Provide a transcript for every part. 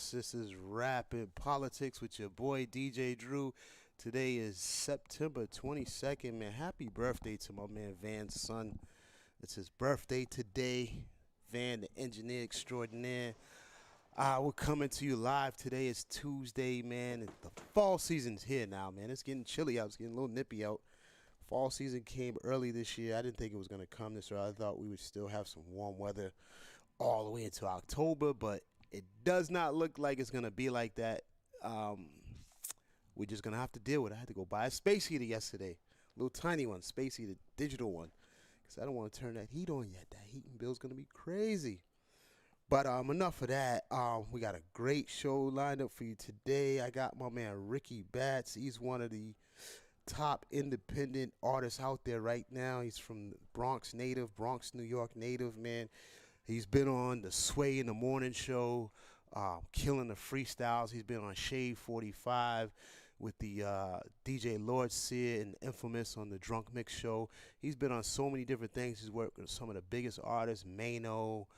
house. This is Rapping Politics with your boy DJ Drew. Today is September 22nd, man. Happy birthday to my man Van's son. It's his birthday today. Van, the engineer extraordinaire. We're coming to you live. Today is Tuesday, man. The fall season's here now, man. It's getting chilly out. It's getting a little nippy out. Fall season came early this year. I didn't think it was going to come this early. I thought we would still have some warm weather all the way into October, but it does not look like it's going to be like that. We're just going to have to deal with it. I had to go buy a space heater yesterday. A little tiny one, space heater, digital one. Because I don't want to turn that heat on yet. That heating bill's going to be crazy. But enough of that. We got a great show lined up for you today. I got my man Ricky Batts. He's one of the top independent artists out there right now. He's from Bronx native, Bronx, New York native, man. He's been on the Sway in the Morning Show, killing the freestyles. He's been on Shade 45 with the DJ Lord Sear and Infamous on the Drunk Mix Show. He's been on so many different things. He's worked with some of the biggest artists, Mano,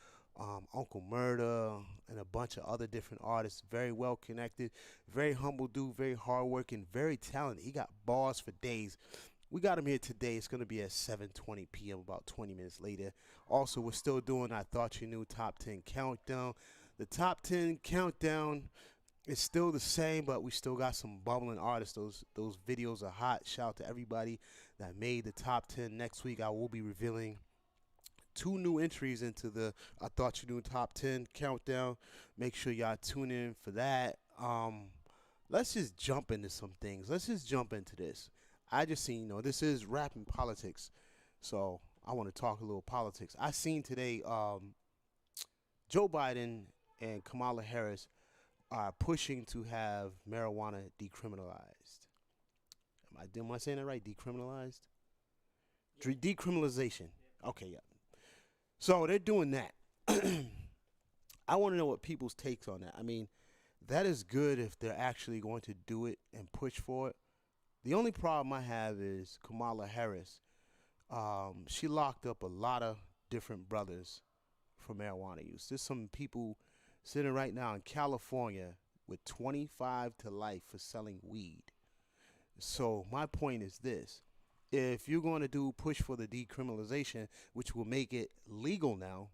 Uncle Murder, and a bunch of other different artists. Very well connected, very humble dude, very hardworking, very talented. He got bars for days. We got him here today. It's going to be at 7:20 p.m., about 20 minutes later. Also, we're still doing I Thought You Knew Top 10 Countdown. The Top 10 Countdown is still the same, but we still got some bubbling artists. Those videos are hot. Shout out to everybody that made the Top 10. Next week, I will be revealing 2 new entries into the I Thought You Knew Top 10 Countdown. Make sure y'all tune in for that. Let's just jump into some things. Let's just jump into this. I just seen, this is Rapping Politics, so I want to talk a little politics. I seen today Joe Biden and Kamala Harris are pushing to have marijuana decriminalized. Am I saying that right? Decriminalized? Yeah. Decriminalization. Yeah. Okay, yeah. So they're doing that. I want to know what people's takes on that. I mean, that is good if they're actually going to do it and push for it. The only problem I have is Kamala Harris. She locked up a lot of different brothers for marijuana use. There's some people sitting right now in California with 25 to life for selling weed. So my point is this. If you're going to push for the decriminalization, which will make it legal now,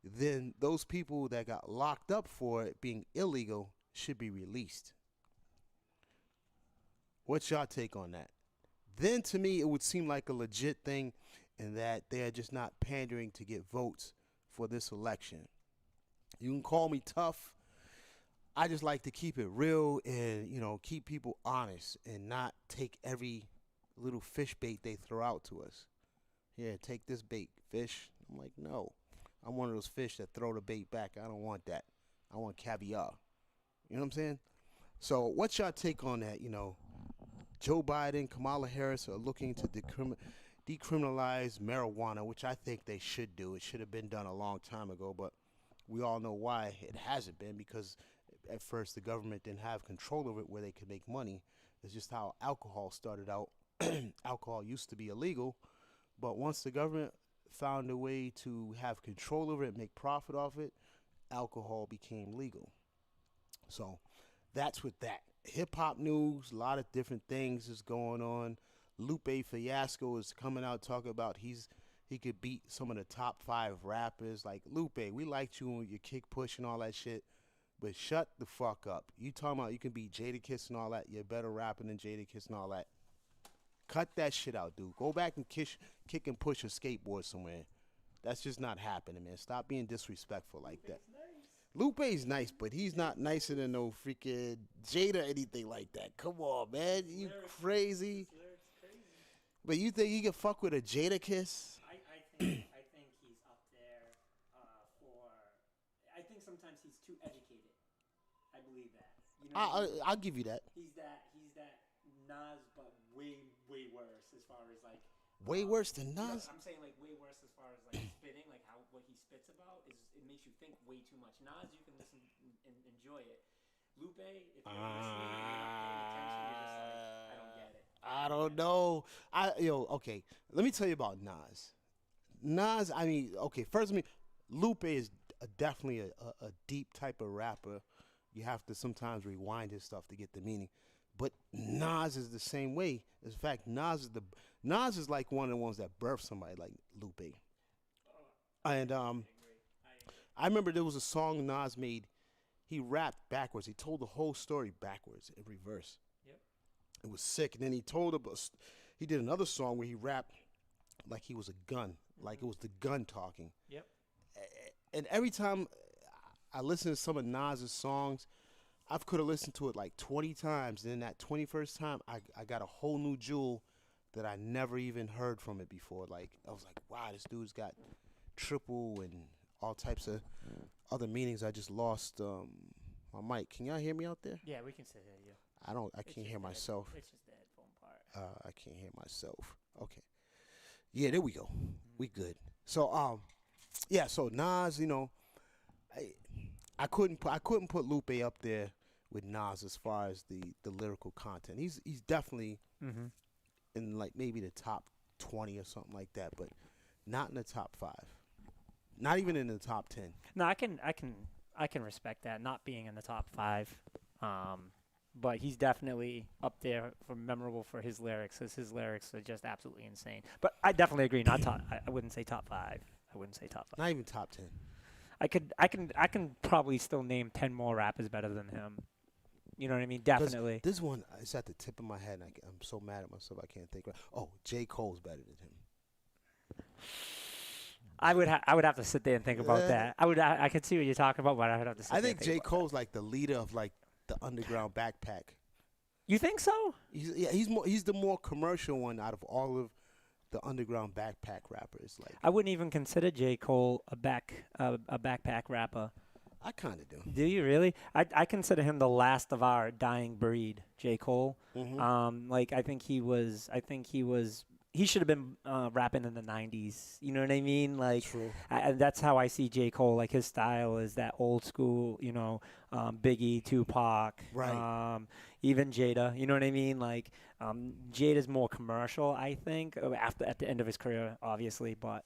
then those people that got locked up for it being illegal should be released. What's your take on that? Then to me, it would seem like a legit thing in that they're just not pandering to get votes for this election. You can call me tough. I just like to keep it real and, keep people honest and not take every little fish bait they throw out to us. Here, take this bait, fish. I'm like, no. I'm one of those fish that throw the bait back. I don't want that. I want caviar. You know what I'm saying? So what's your take on that? Joe Biden, Kamala Harris are looking to decriminalize marijuana, which I think they should do. It should have been done a long time ago, but we all know why it hasn't been, because at first the government didn't have control over it where they could make money. It's just how alcohol started out. Alcohol used to be illegal, but once the government found a way to have control over it, make profit off it, alcohol became legal. So that's with that. Hip-hop news, a lot of different things is going on. Lupe Fiasco is coming out talking about he could beat some of the top 5 rappers. Like, Lupe, we liked you and your kick push and all that shit, but shut the fuck up. You talking about you can beat Jadakiss and all that. You're better rapping than Jadakiss and all that. Cut that shit out, dude. Go back and kick and push a skateboard somewhere. That's just not happening, man. Stop being disrespectful like that. Lupe's nice, but he's not nicer than no freaking Jada or anything like that. Come on, man. You crazy. But you think he can fuck with a Jadakiss? I think he's up there for... I think sometimes he's too educated. I believe that. I'll give you that. He's that Nas, but way worse as far as like... Way worse than Nas? I'm saying like way worse as far as like spitting, like what he spits about it makes you think way too much. Nas, you can listen and enjoy it. Lupe, if you're listening and you're not paying attention, you're just like, I don't get it. I don't know. Okay. Let me tell you about Nas. Nas, I mean, okay, first Lupe is definitely a deep type of rapper. You have to sometimes rewind his stuff to get the meaning. But Nas is the same way. In fact, Nas is like one of the ones that birthed somebody like Lupe. And I remember there was a song Nas made. He rapped backwards. He told the whole story backwards in reverse. Yep. It was sick. And then he did another song where he rapped like he was a gun, like it was the gun talking. Yep. And every time I listen to some of Nas's songs, I could have listened to it like 20 times. And then that 21st time, I got a whole new jewel that I never even heard from it before. Like, I was like, wow, this dude's got triple and all types of other meanings. I just lost my mic. Can y'all hear me out there? Yeah, we can say that. Yeah. I can't hear myself. It's just the headphone part. I can't hear myself. Okay. Yeah, there we go. We good. So yeah, so Nas, I I couldn't put Lupe up there with Nas as far as the lyrical content. He's definitely Mm-hmm. in like maybe the top 20 or something like that, but not in the top 5. Not even in the top 10. No, I can respect that not being in the top 5. But he's definitely up there for memorable for his lyrics. 'Cause his lyrics are just absolutely insane. But I definitely agree. Not top. I wouldn't say top 5. I wouldn't say top 5. Not even top 10. I can probably still name 10 more rappers better than him. You know what I mean? 'Cause Definitely. this one is at the tip of my head. And I'm so mad at myself. I can't think. Oh, J. Cole's better than him. I would have to sit there and think about Yeah. that. I could see what you're talking about, but I would have to sit I there think and J. think about Cole's like the leader of like the underground backpack. that. You think so? He's the more commercial one out of all of the underground backpack rappers. Like I wouldn't even consider J. Cole a backpack rapper. I kind of do. Do you really? I consider him the last of our dying breed, J. Cole. Hmm. Like I think he was. He should have been rapping in the '90s. You know what I mean? Like True. that's how I see J. Cole. Like his style is that old school. Biggie, Tupac, Right. even Jada. You know what I mean? Like Jada's more commercial. I think after at the end of his career, obviously, but.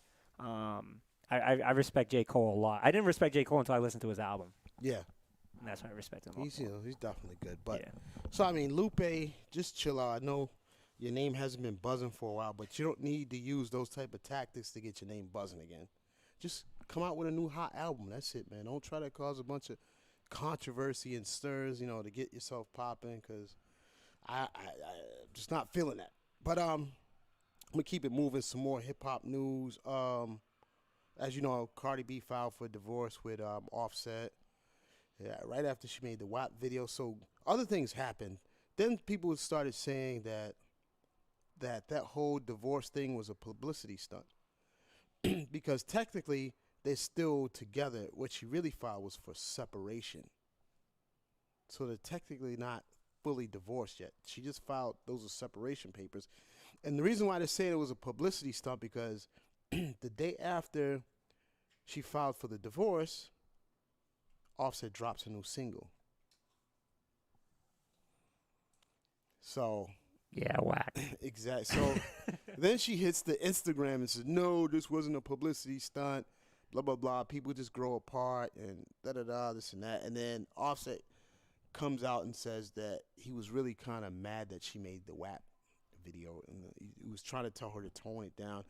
I respect J. Cole a lot. I didn't respect J. Cole until I listened to his album. Yeah. And that's when I respect him. He's he's definitely good. But yeah. so I mean, Lupe, just chill out. I know your name hasn't been buzzing for a while, but you don't need to use those type of tactics to get your name buzzing again. Just come out with a new hot album. That's it, man. Don't try to cause a bunch of controversy and stirs, to get yourself popping. Cause I'm just not feeling that. But I'm gonna keep it moving. Some more hip hop news. As you know, Cardi B filed for divorce with Offset. Yeah, right after she made the WAP video. So other things happened. Then people started saying that whole divorce thing was a publicity stunt because technically they're still together. What she really filed was for separation. So they're technically not fully divorced yet. She just filed those are separation papers. And the reason why they say it was a publicity stunt because the day after she filed for the divorce, Offset drops a new single. So Yeah, whack. exactly. So then she hits the Instagram and says, "No, this wasn't a publicity stunt. Blah blah blah. People just grow apart and da da da. This and that." And then Offset comes out and says that he was really kind of mad that she made the WAP video and he was trying to tell her to tone it down.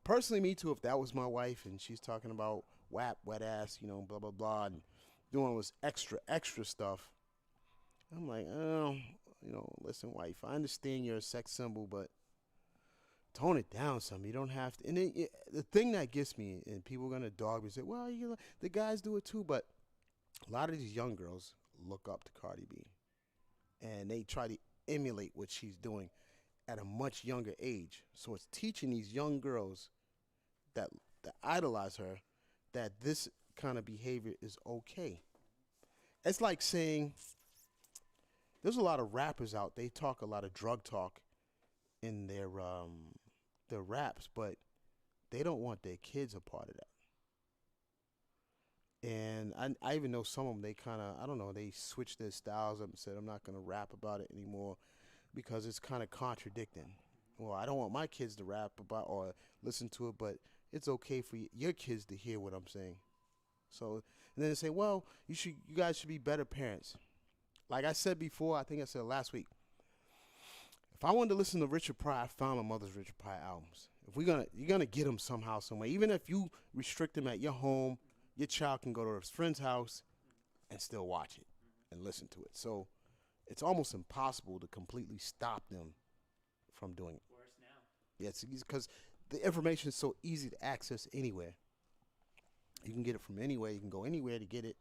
Personally, me too. If that was my wife and she's talking about WAP, wet ass, blah blah blah, and doing all this extra stuff, I'm like, oh, listen, wife, I understand you're a sex symbol, but tone it down some. You don't have to. And then the thing that gets me, and people are gonna dog me and say, well, the guys do it too, but a lot of these young girls look up to Cardi B, and they try to emulate what she's doing at a much younger age. So it's teaching these young girls that idolize her that this kind of behavior is okay. It's like saying there's a lot of rappers out. They talk a lot of drug talk in their raps, but they don't want their kids a part of that. And I even know some of them. They kind of I don't know. They switched their styles up and said I'm not gonna rap about it anymore because it's kind of contradicting. Well, I don't want my kids to rap about or listen to it, but it's okay for your kids to hear what I'm saying. So and then they say, well, you guys should be better parents. Like I said before, I think I said last week. If I wanted to listen to Richard Pryor, I found my mother's Richard Pryor albums. If you're gonna get them somehow, some way. Even if you restrict them at your home, your child can go to his friend's house and still watch it and listen to it. So it's almost impossible to completely stop them from doing it. Worse now. Yeah, it's because the information is so easy to access anywhere. You can get it from anywhere. You can go anywhere to get it.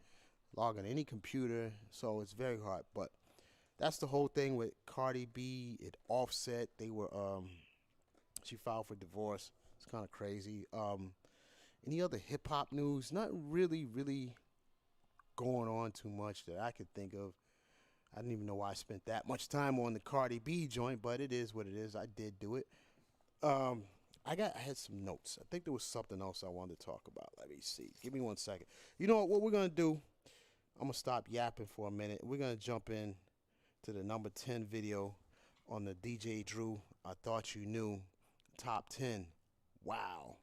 Log on any computer. So it's very hard. But that's the whole thing with Cardi B. It Offset. They were she filed for divorce. It's kind of crazy. Any other hip hop news? Not really, really going on too much that I could think of. I didn't even know why I spent that much time on the Cardi B joint, but it is what it is. I did do it. I had some notes. I think there was something else I wanted to talk about. Let me see. Give me 1 second. You know what we're gonna do? I'm gonna stop yapping for a minute. We're gonna jump in to the number 10 video on the DJ Drew I Thought You Knew top 10. Wow.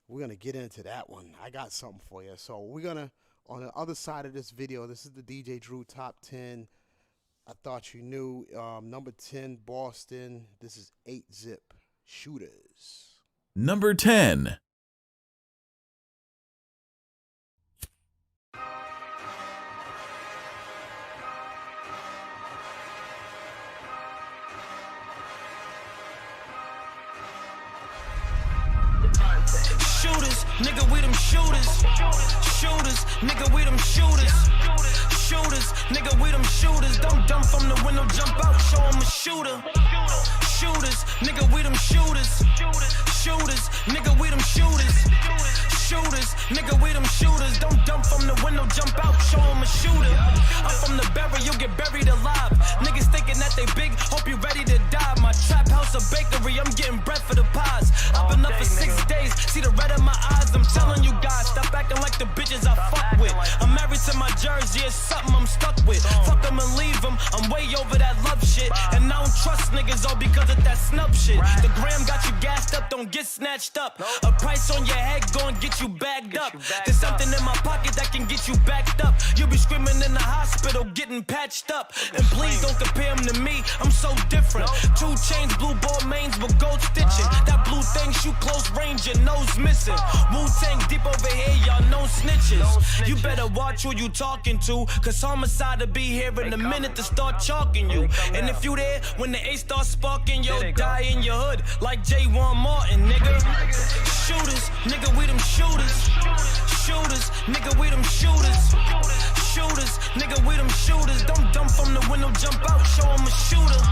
We're gonna get into that one. I got something for you. So we're gonna on the other side of this video. This is the DJ Drew top 10. I Thought You Knew. Number 10, Boston. This is 8-Zip. Shooters. Number 10. Shooters, nigga, we them shooters. Shooters, nigga, we them shooters. Shooters, nigga, we them shooters. Don't dump from the window, jump out, show 'em a shooter. Shooters, nigga, we them shooters. Shooters, nigga, we them shooters. Shooters, nigga, we them shooters. Don't dump from the window, jump out, show 'em a shooter. I'm from the berry, you'll get buried alive. Niggas thinking that they big, hope you ready to die. My trap house a bakery, I'm getting bread for the pies. I've been up for 6 days, see the red in my eyes. I'm telling you guys, stop acting like the bitches I fuck with. I'm married to my jersey, it's something I'm stuck with. Fuck them and leave them, I'm way over that love shit. And I don't trust niggas all because of that snub shit. The gram got you gassed up, don't get snatched up. A price on your head gon' get you bagged up. There's something in my pocket that can get you backed up. You'll be screaming in the hospital, getting patched up. And please don't compare him to me, I'm so different. 2 chains, blue ball mains with gold stitching. That blue thing shoot close range, your nose missing. Wu-Tang deep over here, y'all no snitches. You better watch who you talking to, cause homicide will be here in a minute to start chalking you. And if you there when the A starts sparking, you'll die in your hood like J1 Martin, nigga. Shooters, nigga, we them shooters. Shooters, nigga, we them shooters. Shooters, nigga, we them shooters. Don't dump from the window, jump out, show 'em a shooter.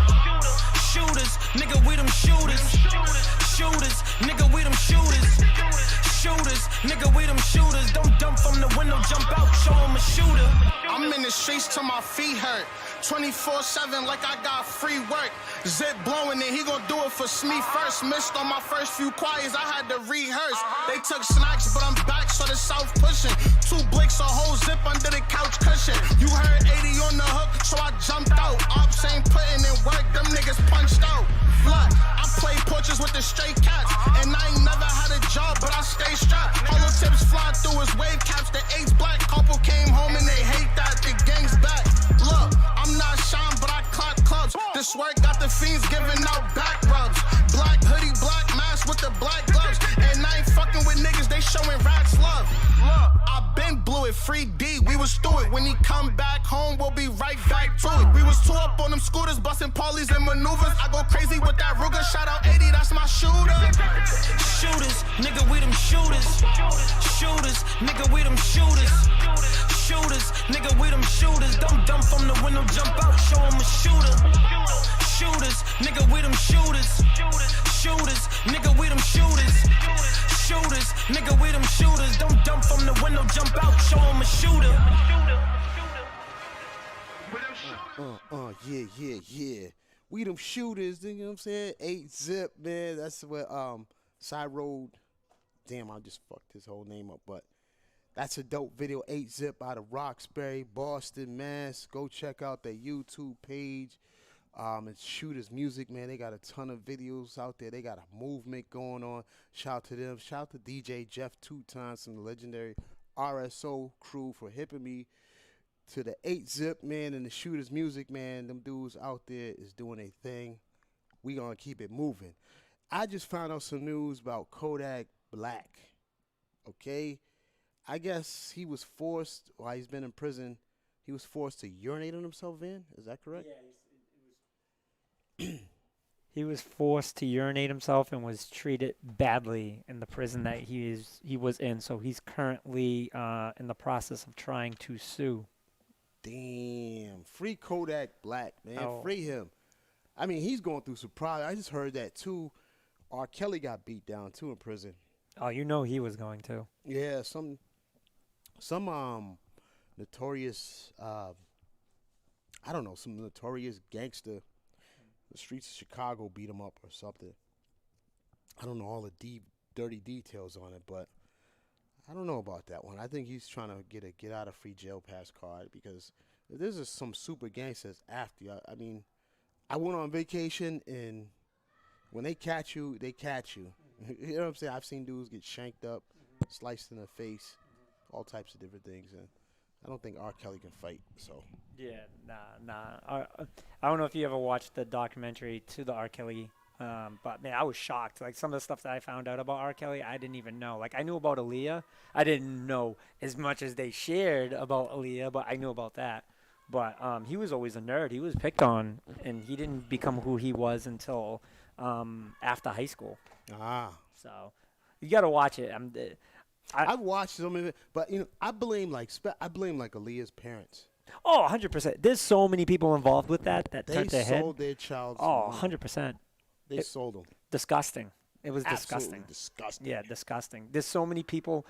Shooters, nigga, we them shooters. Shooters, nigga, we them shooters. Shooters, nigga, we them shooters. Don't dump from the window, jump out, show 'em a shooter. I'm in the streets till my feet hurt. 24/7 like I got free work. Zip blowing it, he gon' do it for me first. Missed on my first few choirs, I had to rehearse. They took snacks, but I'm back, so the south pushing. 2 blicks, a whole zip under the couch cushion. You heard 80 on the hook, so I jumped out. Ops ain't putting in work, them niggas punched out. Look, I play portraits with the stray cats, and I ain't never had a job, but I stay strapped. Hollow tips flying through his wave caps, the 8's black. Couple came home and they hate that, the gang's back. Look, I'm not shine, but I clock clubs. This work got the fiends giving out back rubs. Black hoodie, black mask with the black gloves. And I ain't fucking with niggas, they showing rats love. Look, I been blew it, free D, we was through it. When he come back home, we'll be right back to it. We was 2 up on them scooters, busting parleys and maneuvers. I go crazy with that Ruger, shout out 80, that's my shooter. Shooters, nigga, we them shooters. Shooters, nigga, we them shooters. Shooters, nigga, we them shooters. Don't dump from the window, jump out, show 'em a shooter. Shooters, nigga, we them shooters. Shooters, nigga, we them shooters. Shooters, nigga, we them shooters. Don't dump from the window, jump out, show 'em a shooter. Yeah. We them shooters, you know what I'm saying? 8-Zip, man. That's what Side Road. Damn, I just fucked his whole name up, but that's a dope video. 8-Zip out of Roxbury, Boston, Mass. Go check out their YouTube page. It's Shooters Music, man. They got a ton of videos out there. They got a movement going on. Shout out to them. Shout out to DJ Jeff 2 times from the legendary RSO crew for hipping me to the 8-zip, man, and the Shooters music, man. Them dudes out there is doing a thing. We gonna keep it moving. I just found out some news about Kodak Black. Okay, I guess he was forced while he's been in prison. He was forced to urinate on himself. Van, is that correct? Yeah, he was forced to urinate himself and was treated badly in the prison that he was in. So he's currently in the process of trying to sue. Damn, free Kodak Black, man, Oh. free him. I mean, he's going through some problems. I just heard that too. R. Kelly got beat down too in prison. Oh, you know he was going to. Yeah, some notorious I don't know, some notorious gangster. The streets of Chicago beat him up or something. I don't know all the deep, dirty details on it, but I don't know about that one. I think he's trying to get a get out of free jail pass card because there's just some super gangsters after you. I mean, I went on vacation and when they catch you, they catch you. You know what I'm saying? I've seen dudes get shanked up, sliced in the face, all types of different things, and I don't think R. Kelly can fight. So Yeah, nah. I don't know if you ever watched the documentary to the R. Kelly, but man, I was shocked. Like some of the stuff that I found out about R. Kelly, I didn't even know. Like I knew about Aaliyah, I didn't know as much as they shared about Aaliyah, but I knew about that. But he was always a nerd. He was picked on, and he didn't become who he was until after high school. So you got to watch it. I've watched some of it, but I blame like Aaliyah's parents. Oh, 100%. There's so many people involved with that They turned their head. sold their child's Oh, money. 100%. They sold them. Disgusting. It was Absolutely disgusting. disgusting. Yeah, disgusting. There's so many people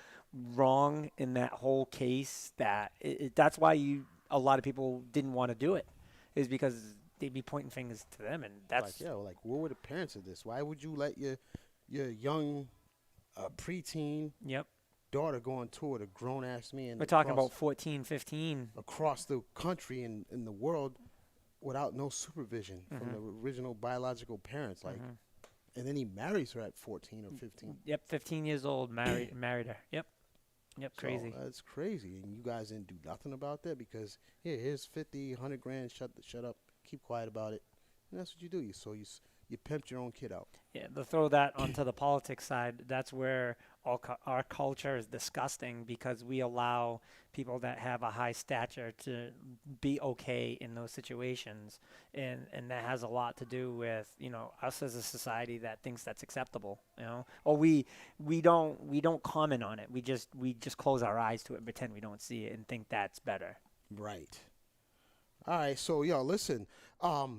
wrong in that whole case that that's why a lot of people didn't want to do it, is because they'd be pointing fingers to them, and that's Like what were the parents of this? Why would you let your young preteen yep. daughter go on tour with a grown ass man? We're talking about 14, 15. across the country and in the world without no supervision from the original biological parents. Like, and then he marries her at 14 or 15. Yep, 15 years old, married her. Yep, crazy. So, that's crazy. And you guys didn't do nothing about that because here's 50, 100 grand. Shut up. Keep quiet about it. And that's what you do. You pimped your own kid out. Yeah, to throw that onto the politics side, that's where our culture is disgusting because we allow people that have a high stature to be okay in those situations, and that has a lot to do with us as a society that thinks that's acceptable, or we don't comment on it. We just close our eyes to it and pretend we don't see it and think that's better. Right. All right, so listen.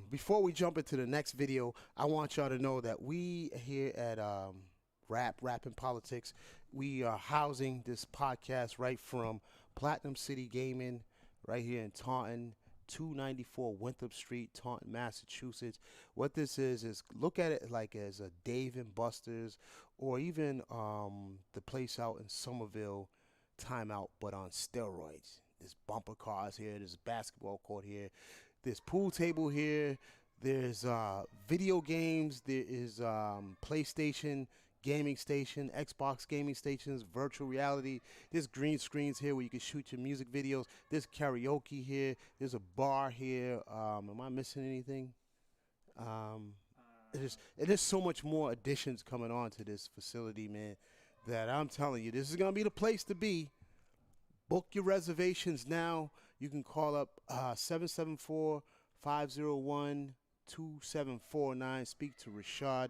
Before we jump into the next video, I want y'all to know that we here at R.A.P in Politics, we are housing this podcast right from Platinum City Gaming, right here in Taunton, 294 Winthrop Street, Taunton, Massachusetts. What this is look at it like as a Dave and Buster's, or even the place out in Somerville, Timeout, but on steroids. There's bumper cars here. There's a basketball court here. There's pool table here. There's video games. There is PlayStation gaming station, Xbox gaming stations, virtual reality. There's green screens here where you can shoot your music videos. There's karaoke here. There's a bar here. Am I missing anything? There's so much more additions coming on to this facility, man, that I'm telling you, this is going to be the place to be. Book your reservations now. You can call up 774-501-2749. Speak to Rashad.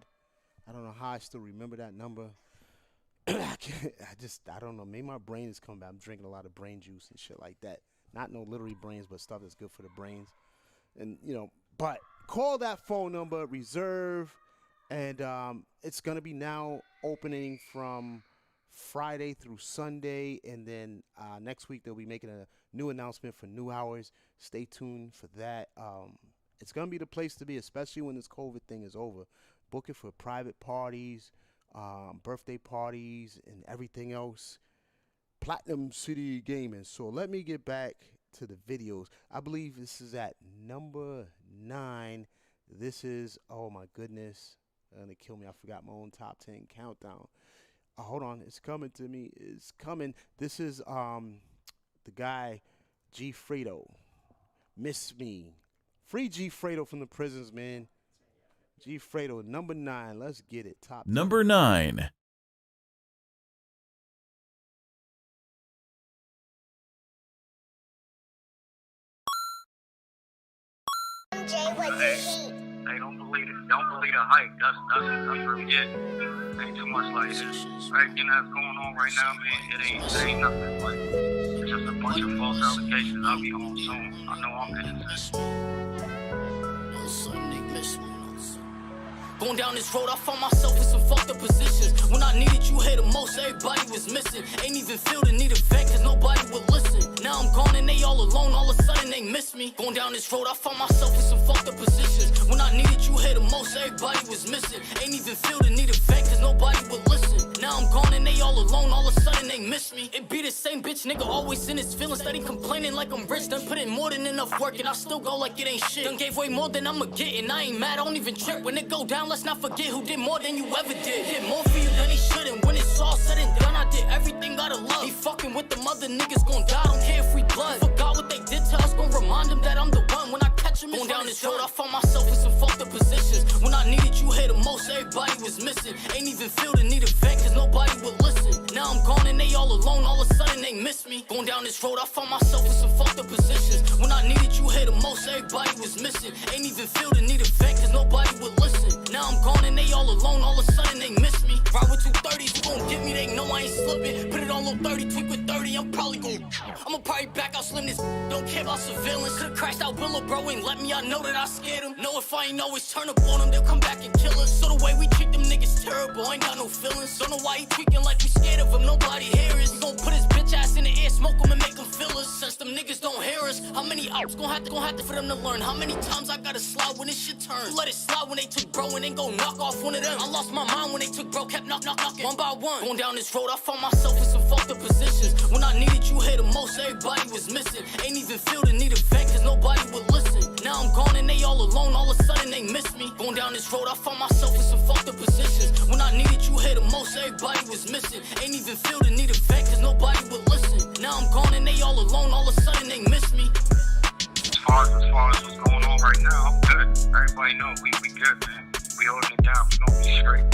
I don't know how I still remember that number. I don't know. Maybe my brain is coming back. I'm drinking a lot of brain juice and shit like that. Not no literally brains, but stuff that's good for the brains. And, but call that phone number, reserve, and it's going to be now opening from Friday through Sunday, and then next week they'll be making a new announcement for new hours. Stay tuned for that. It's going to be the place to be, especially when this COVID thing is over. Book it for private parties, birthday parties, and everything else. Platinum City Gaming. So let me get back to the videos. I believe this is at number 9. This is, oh my goodness, they're going to kill me. I forgot my own top 10 countdown. Oh, hold on, it's coming to me. It's coming. This is the guy G Fredo. Miss Me. Free G Fredo from the prisons, man. G Fredo, number 9. Let's get it. Top 10. Number 9. Hey, don't believe it. Don't believe the hype. That's really it. Ain't too much like it. Everything that's going on right now, man, it ain't nothing. Like, it's just a bunch of false allegations. I'll be home soon. I know I'm getting this. Going down this road, I found myself in some fucked up positions. When I needed you here the most, everybody was missing. Ain't even feel the need of vent, cause nobody would listen. Now I'm gone and they all alone, all of a sudden they miss me. Going down this road, I found myself in some fucked up positions. When I needed you here the most, everybody was missing. Ain't even feel the need of vent, cause nobody would listen. Now I'm gone and they all alone, all of a sudden they miss me. It be the same bitch nigga always in his feelings, steady complaining like I'm rich. Done put in more than enough work and I still go like it ain't shit. Done gave way more than I'ma get and I ain't mad, I don't even trip. When it go down, let's not forget who did more than you ever did. Did more for you than he shouldn't. When it's all said and done, I did everything out of love. He fucking with them other niggas gon' die, don't care if we blood. Forgot what they did to us, gon' remind them that I'm the one. When I catch him, going down this road, I found myself in some fucked up positions. When I needed you here the most, everybody was missing. Ain't even feel the need of vent, cause nobody would listen. Now I'm gone and they all alone, all of a sudden they miss me. Going down this road, I found myself in some fucked up positions. When I needed you here the most, everybody was missing. Ain't even feel the need of vent, cause nobody would listen. Now I'm gone and they all alone, all of a sudden they miss me. Ride with 230s, you gon' get me, they know I ain't slipping. Put it all on 30, tweak with 30, I'm probably I'ma probably back out slim this. Don't care about surveillance. Could've crashed out Willow, bro, ain't let me, I know that I scared him. Know if I ain't always turn up on them, they'll come back and kill us. So the way we treat them niggas terrible, ain't got no feelings. Don't know why he tweaking like we scared of him, nobody hear us. We gon' put his bitch ass in the air, smoke him and make him feel us. Since them niggas don't hear us, how many ops gon' have to for them to learn? How many times I gotta slide when this shit turns? Let it slide when they took bro and then go knock off one of them. I lost my mind when they took bro, kept knocking one by one. Going down this road, I found myself in some fucked up positions. When I needed you here the most, everybody was missing. Ain't even feel the need of vent, cause nobody would listen. Now I'm gone and they all alone, all of a sudden they miss me. Going down this road, I found myself in some fucked up positions. When I needed you here the most, everybody was missing. Ain't even feel the need of vent, cause nobody would listen. Now I'm gone and they all alone, all of a sudden they miss me. As far as what's going on right now, I'm good. Everybody know we good, man. We holding it down. We gonna be straight.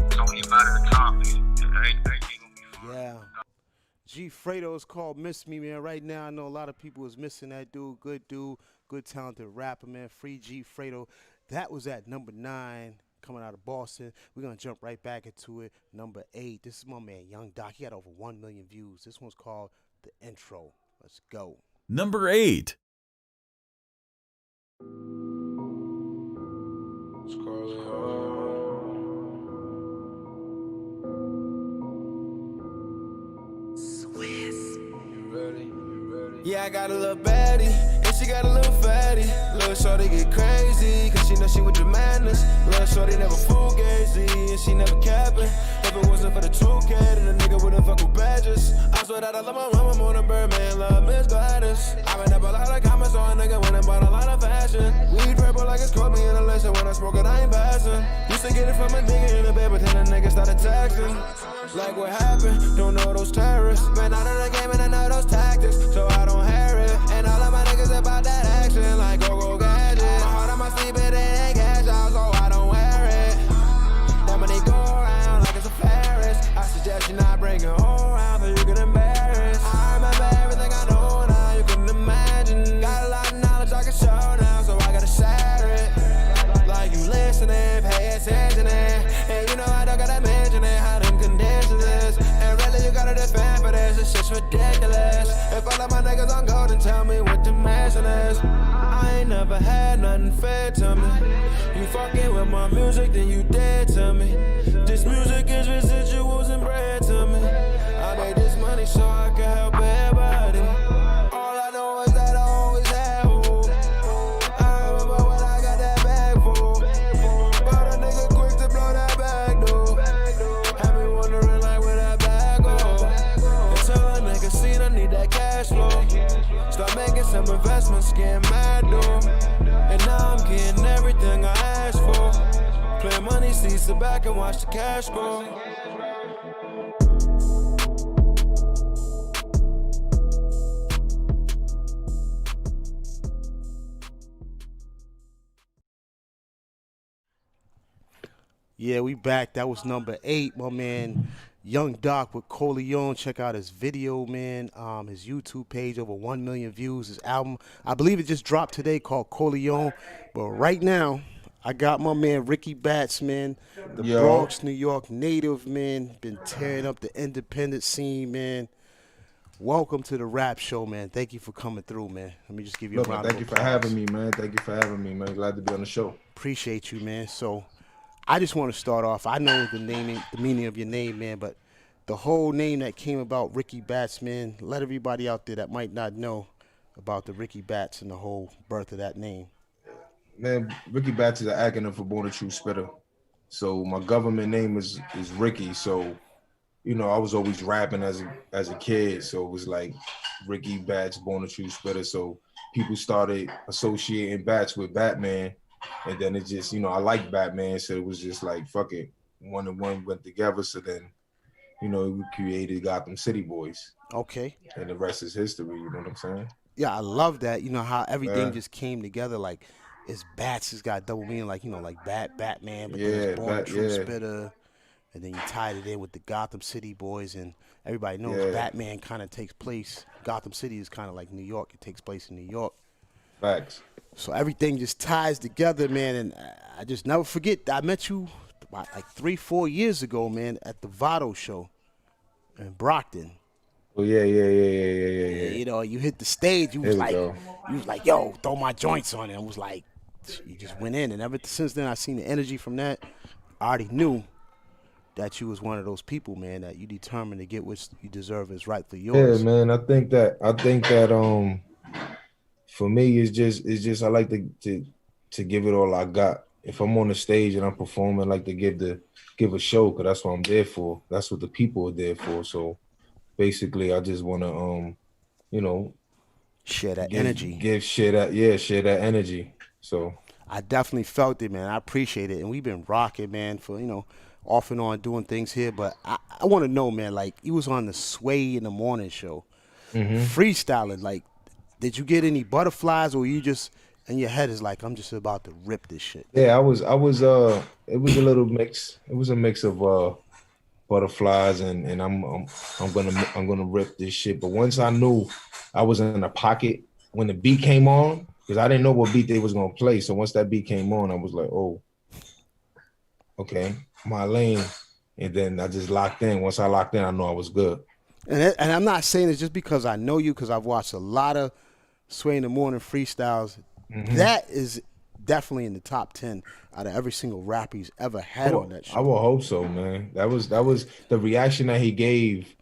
It's only a matter of time, man. Everything gonna be fine. Yeah. G Fredo is called Miss Me, man. Right now, I know a lot of people is missing that dude. Good talented rapper, man. Free G Fredo. That was at number 9, coming out of Boston. We're gonna jump right back into it. Number 8. This is my man, Young Doc. He got over 1 million views. This one's called The Intro. Let's go. Number 8. Yeah, I got a little baddie, and she got a little fatty. Little shorty get crazy, cause she know she with the madness. Little shorty never fugazi, and she never capping. If it wasn't for the 2K, then a nigga wouldn't fuck with badges. I swear that I love my mama more than Birdman, love Miss Gladys. I been up a lot of comments on a nigga when I bought a lot of fashion. Weed purple like it's called me in a lesson. When I smoke it, I ain't passing. Used to get it from a nigga in the bed, but then a nigga started texting. Like what happened? Don't know those terrorists. Been out of the game and I know those tactics, so I don't hear it. And all of my niggas about that action, like go gadget. My heart on my sleeve, but it ain't cash out, so I don't wear it. That money go around like it's a Ferris. I suggest you not bring it home around, so you can embarrass. I remember everything I know now, you couldn't imagine. Got a lot of knowledge I can show now, so I gotta share it. Like you listening, pay attention, and you know I don't gotta mention it, how them conditions is. And really you gotta defend for this, this shit's ridiculous. If all of my niggas on gold, then tell me what the mission is. I ain't never had nothing fair to me. You fucking with my music, then you dead to me. This music is residuals and bread to me. I made this money so I can help everybody. All I know is that I always have hope. I remember when I got that bag full. But a nigga quick to blow that bag though. Had me wondering like where that bag go. Until a nigga seen I need that cash flow. Start making some investments, getting mad though. And now I'm getting everything I asked for. Play money see, sit back and watch the cash grow. Yeah, we back. That was number 8, my man. Young Doc with Coleon. Check out his video, man. His YouTube page, over 1 million views. His album, I believe it just dropped today, called Coleon. But right now, I got my man Ricky Batts, man. The Yo. Bronx, New York native, man. Been tearing up the independent scene, man. Welcome to the Rap Show, man. Thank you for coming through, man. Let me just give you a Look, man, round thank of you applause. for having me, man. Thank you for having me, man. Glad to be on the show. Appreciate you, man. So, I just want to start off. I know the meaning of your name, man, but the whole name that came about Ricky Batts, man. Let everybody out there that might not know about the Ricky Batts and the whole birth of that name. Man, Ricky Batts is an acronym for Born a True Spitter. So my government name is Ricky. So, you know, I was always rapping as a kid. So it was like Ricky Batts, Born a True Spitter. So people started associating Batts with Batman. And then it just, you know, I like Batman. So it was just like, fuck it. One and one went together. So then, you know, we created Gotham City Boys. Okay. And the rest is history. You know what I'm saying? Yeah, I love that. You know how everything Yeah. just came together. Like, it's Bats. It's got double meaning. Like, you know, like Batman, but then Yeah, it's Born a True yeah. Spitter. And then you tied it in with the Gotham City Boys, and everybody knows Yeah. Batman kind of takes place. Gotham City is kind of like New York. It takes place in New York. Facts. So everything just ties together, man. And I just never forget. I met you like 3-4 years ago, man, at the Vado show in Brockton. Oh yeah. You know, you hit the stage. You was like, yo, throw my joints on it. I was like, you just went in, and ever since then, I seen the energy from that. I already knew that you was one of those people, man, that you determined to get what you deserve is rightfully yours. Yeah, man. I think that for me it's just I like to give it all I got. If I'm on the stage and I'm performing, I like to give a show, because that's what I'm there for. That's what the people are there for. So basically I just want to you know, Share that energy. share that energy. So I definitely felt it, man. I appreciate it. And we've been rocking, man, for, you know, off and on doing things here. But I want to know, man, like, you was on the Sway in the Morning show, freestyling. Like, did you get any butterflies, or you just, in your head is like, I'm just about to rip this shit? yeah, I was it was a little mix. It was a mix of butterflies and I'm gonna rip this shit. But once I knew I was in a pocket when the beat came on, because I didn't know what beat they was gonna play. So once that beat came on, I was like, oh, okay, my lane. And then I just locked in. Once I locked in, I know I was good. And I'm not saying it's just because I know you, because I've watched a lot of Sway in the Morning freestyles. That is definitely in the top 10 out of every single rapper he's ever had on that show. I will hope so, man. That was the reaction that he gave.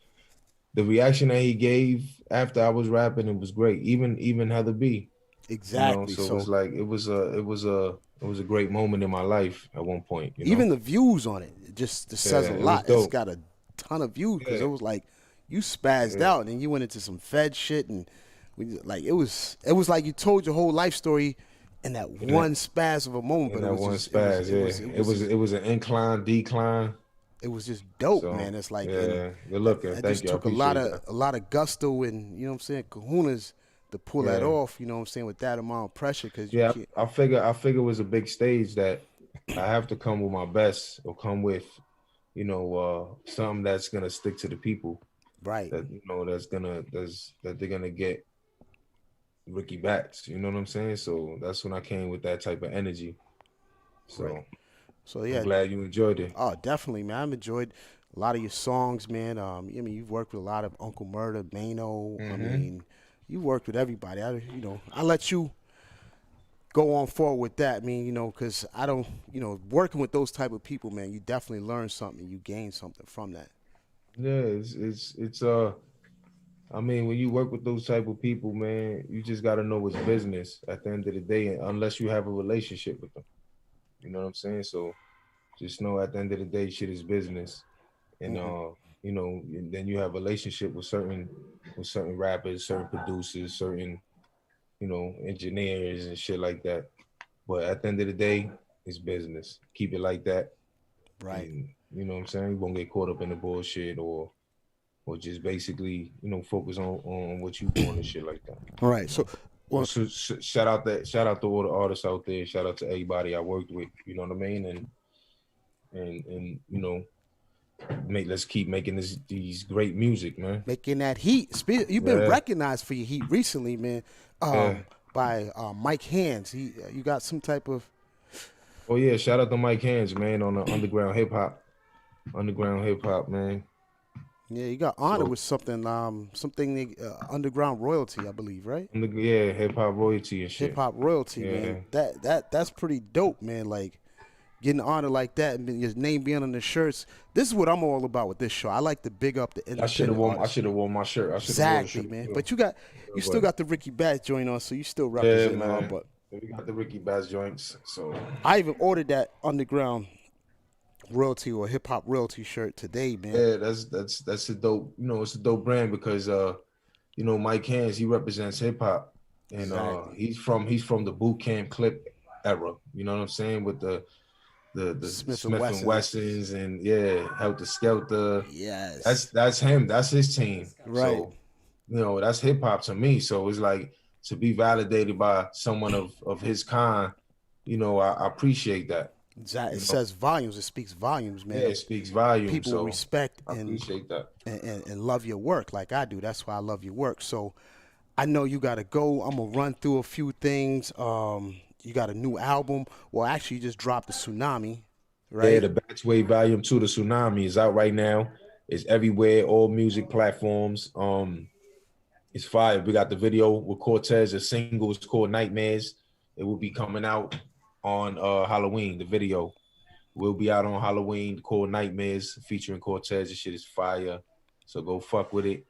The reaction that he gave after I was rapping, it was great. Even Heather B. Exactly. You know, so it was like it was a great moment in my life at one point. You know? Even the views on it just says a lot. It's got a ton of views, because it was like you spazzed out and then you went into some Fed shit, and it was like you told your whole life story in that one spaz of a moment. But it was an incline, decline. It was just dope, man. It's like, good looking. It Thank just you. took a lot of gusto and, you know what I'm saying, kahunas to pull that off. You know what I'm saying, with that amount of pressure. Because I figure it was a big stage that I have to come with my best, or come with, you know, something that's gonna stick to the people. Right. That, you know, that they're gonna get Ricky Batts. You know what I'm saying? So that's when I came with that type of energy. So. Right. So yeah, I'm glad you enjoyed it. Oh, definitely, man. I've enjoyed a lot of your songs, man. I mean, you've worked with a lot of Uncle Murder, Mano. I mean, you worked with everybody. I let you go on forward with that. I mean, you know, because I don't, you know, working with those type of people, man, you definitely learn something. You gain something from that. Yeah, it's I mean, when you work with those type of people, man, you just got to know it's business at the end of the day, unless you have a relationship with them. You know what I'm saying? So just know at the end of the day, shit is business. And you know, and then you have a relationship with certain rappers, certain producers, certain, you know, engineers and shit like that. But at the end of the day, it's business. Keep it like that. Right. And, you know what I'm saying? You won't get caught up in the bullshit or just basically, focus on what you doing and shit like that. All right. So, well, shout out to all the artists out there. Shout out to everybody I worked with. You know what I mean? And let's keep making these great music, man. Making that heat. You've been recognized for your heat recently, man. By Mike Hands. You got some type of. Oh yeah, shout out to Mike Hands, man, on the underground hip hop, man. Yeah, you got honored with something underground royalty, I believe, right? Yeah, hip hop royalty and shit. Hip hop royalty, man. That's pretty dope, man. Like getting honored like that and your name being on the shirts. This is what I'm all about with this show. I like to big up the independent I should have worn my shirt. Exactly, man. Too. But you still got the Ricky Bass joint on, so you still represent man. But we got the Ricky Bass joints. So I even ordered that underground royalty or hip hop royalty shirt today, man. Yeah, that's a dope. It's a dope brand because Mike Hands, he represents hip hop, and exactly. he's from the boot camp clip era. You know what I'm saying, with the Smith and Wessons and Helter Skelter. Yes, that's him. That's his team. Right. So that's hip hop to me. So it's like to be validated by someone of his kind. I appreciate that. Exactly. It says volumes. It speaks volumes, man. Yeah, it speaks volumes. People respect I appreciate that and love your work like I do. That's why I love your work. So I know you got to go. I'm gonna run through a few things. You got a new album. Well, actually, you just dropped the Tsunami, right? Yeah, the Batch Wave Volume 2, the Tsunami, is out right now. It's everywhere, all music platforms. It's fire. We got the video with Cortez. The single is called Nightmares. It will be coming out on Halloween. The video will be out on Halloween, called Nightmares, featuring Cortez. This shit is fire. So go fuck with it.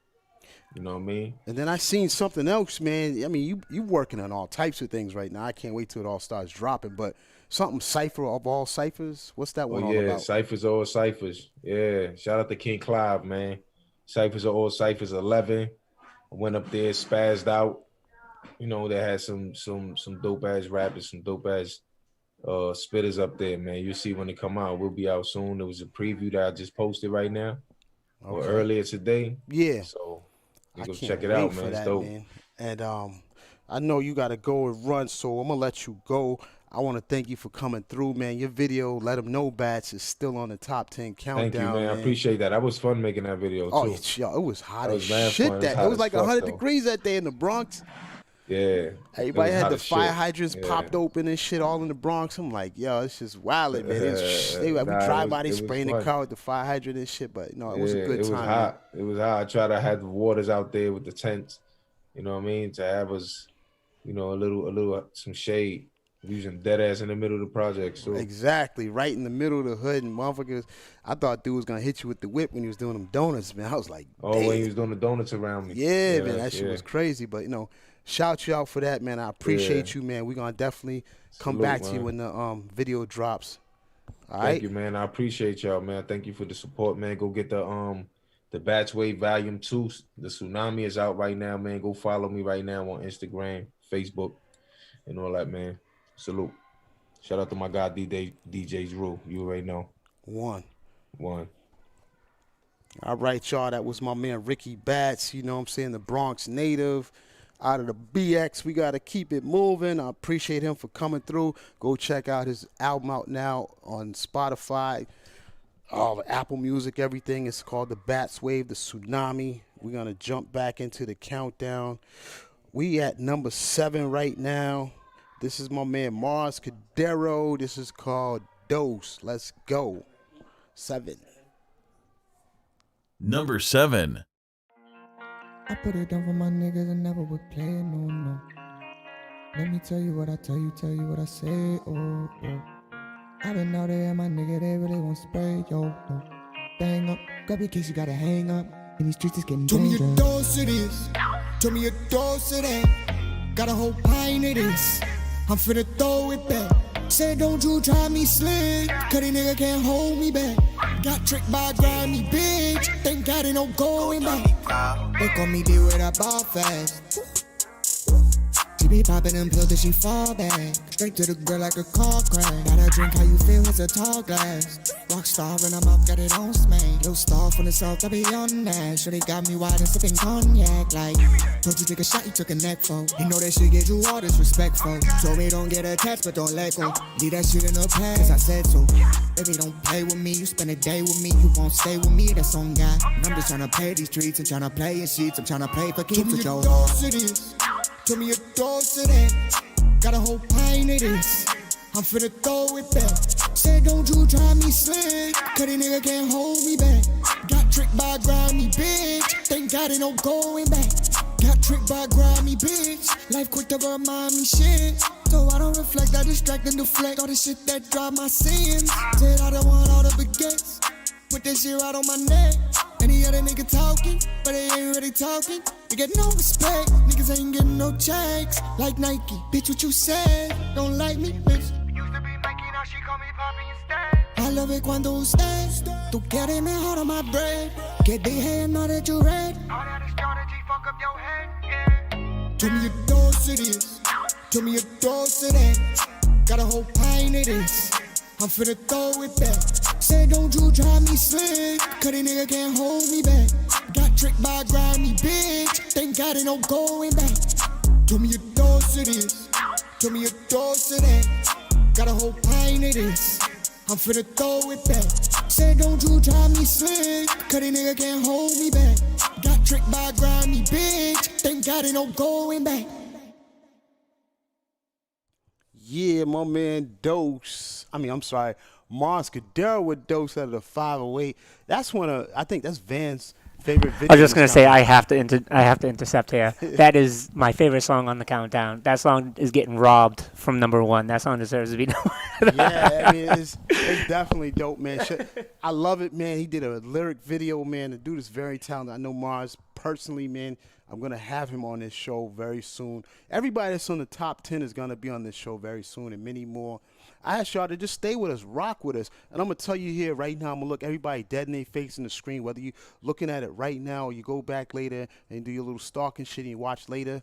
You know what I mean? And then I seen something else, man. I mean, you working on all types of things right now. I can't wait till it all starts dropping. But something Cypher of all ciphers. What's that one all about? Ciphers all ciphers. Yeah. Shout out to King Clive, man. Ciphers are all ciphers 11. I went up there, spazzed out. They had some dope ass rappers, some dope ass spitters up there, man. You'll see when they come out. We'll be out soon. There was a preview that I just posted right now. Okay. Or earlier today. Yeah. So I go can't check it wait out, for man. That, it's dope. man. And I know you got to go and run, so I'm going to let you go. I want to thank you for coming through, man. Your video, Let 'Em Know Bats, is still on the top 10 countdown. Thank you, man. I appreciate that. That was fun making that video, too. Oh, it was hot as shit. It was like 100 degrees that day in the Bronx. Yeah. Everybody had the fire hydrants popped open and shit all in the Bronx. I'm like, yo, it's just wild, man. We drive by, they spraying the car with the fire hydrant and shit, but it was a good time. It was hot. It was hot. I tried to have the waters out there with the tents, you know what I mean, to have us, a little some shade. Using dead ass in the middle of the project. So exactly, right in the middle of the hood, and motherfuckers. I thought dude was gonna hit you with the whip when he was doing them donuts, man. I was like, damn. When he was doing the donuts around me. Yeah, man, that shit was crazy. But shout you out for that, man. I appreciate you, man. We're gonna definitely come back to you when the video drops. All right. Thank you, man. I appreciate y'all, man. Thank you for the support, man. Go get the Batch Wave Volume 2. The Tsunami is out right now, man. Go follow me right now on Instagram, Facebook, and all that, man. Salute. Shout out to my guy, DJ Drew. You already know. One. All right, y'all. That was my man, Ricky Bats. You know what I'm saying? The Bronx native. Out of the BX. We got to keep it moving. I appreciate him for coming through. Go check out his album out now on Spotify. Apple Music, everything. It's called The Bats Wave, The Tsunami. We're going to jump back into the countdown. We at number 7 right now. This is my man Mars Cadero. This is called Dose. Let's go. 7. Number 7. I put it down for my niggas and never would play it, no. Let me tell you what I tell you what I say, oh. I been out there, my nigga, they really won't spray, yo. Bang up, grab your case, you gotta hang up. In these streets, it's getting dangerous. Tell me a dose of this. Tell me a dose of that. Got a whole pint of this. I'm finna throw it back. Said don't you try me slick, cause these nigga can't hold me back. Got tricked by a grimy bitch, thank God ain't no going back. They call me D with a ball fast. She be popping them pills till she fall back. Straight to the girl like a car crash. Gotta drink how you feel, it's a tall glass. Rockstar in her mouth, got it on smack. Little star from the south, I be on that. Sure they got me wide and sipping cognac. Like, told you take a shot, you took a neck for. You know that shit get you all disrespectful. So we don't get attached, but don't let go. Leave that shit in the past, cause I said so. Baby, don't play with me, you spend a day with me. You won't stay with me, that's on God. And I'm just tryna play these streets and tryna play in sheets. I'm tryna play for keeps with your dose of this. Tell me a dose of that. Got a whole pint of this. I'm finna throw it back. Said don't you try me slick, cause a nigga can't hold me back. Got tricked by a grimy bitch, thank God ain't no going back. Got tricked by a grimy bitch, life quick to remind me shit. So I don't reflect, I distract and deflect all the shit that drive my sins. Said I don't want all the baguettes, put that shit right on my neck. Any other nigga talking, but they ain't really talking. You get no respect, niggas ain't getting no checks. Like Nike, bitch what you said, don't like me, bitch. Used to be Mikey, now she call me Poppy instead. I love it cuando usted tú quieres mejor a my bread. Que dije no that you read. All that astrology fuck up your head, yeah. Tell me a dose of this, tell me a dose of that. Got a whole pint of this, I'm finna throw it back. Said don't you try me slick, cause a nigga can't hold me back. Got tricked by a grimy bitch, thank God ain't no going back. Tell me a dose of this, tell me a dose of that. Got a whole pint of this, I'm finna throw it back. Said don't you try me slick, cause a nigga can't hold me back. Got tricked by a grimy bitch, thank God ain't no going back. Yeah, my man Mars Cadero with Dose out of the 508. That's I think that's Van's favorite video. I was just gonna say I have to intercept here. That is my favorite song on the countdown. That song is getting robbed from number one. That song deserves to be number. Yeah, I mean it's definitely dope, man. I love it, man. He did a lyric video, man. The dude is very talented. I know Mars personally, man. I'm gonna have him on this show very soon. Everybody that's on the top 10 is gonna be on this show very soon, and many more. I ask y'all to just stay with us, rock with us. And I'm going to tell you here right now, I'm going to look everybody dead in their face in the screen, whether you looking at it right now or you go back later and do your little stalking shit and you watch later.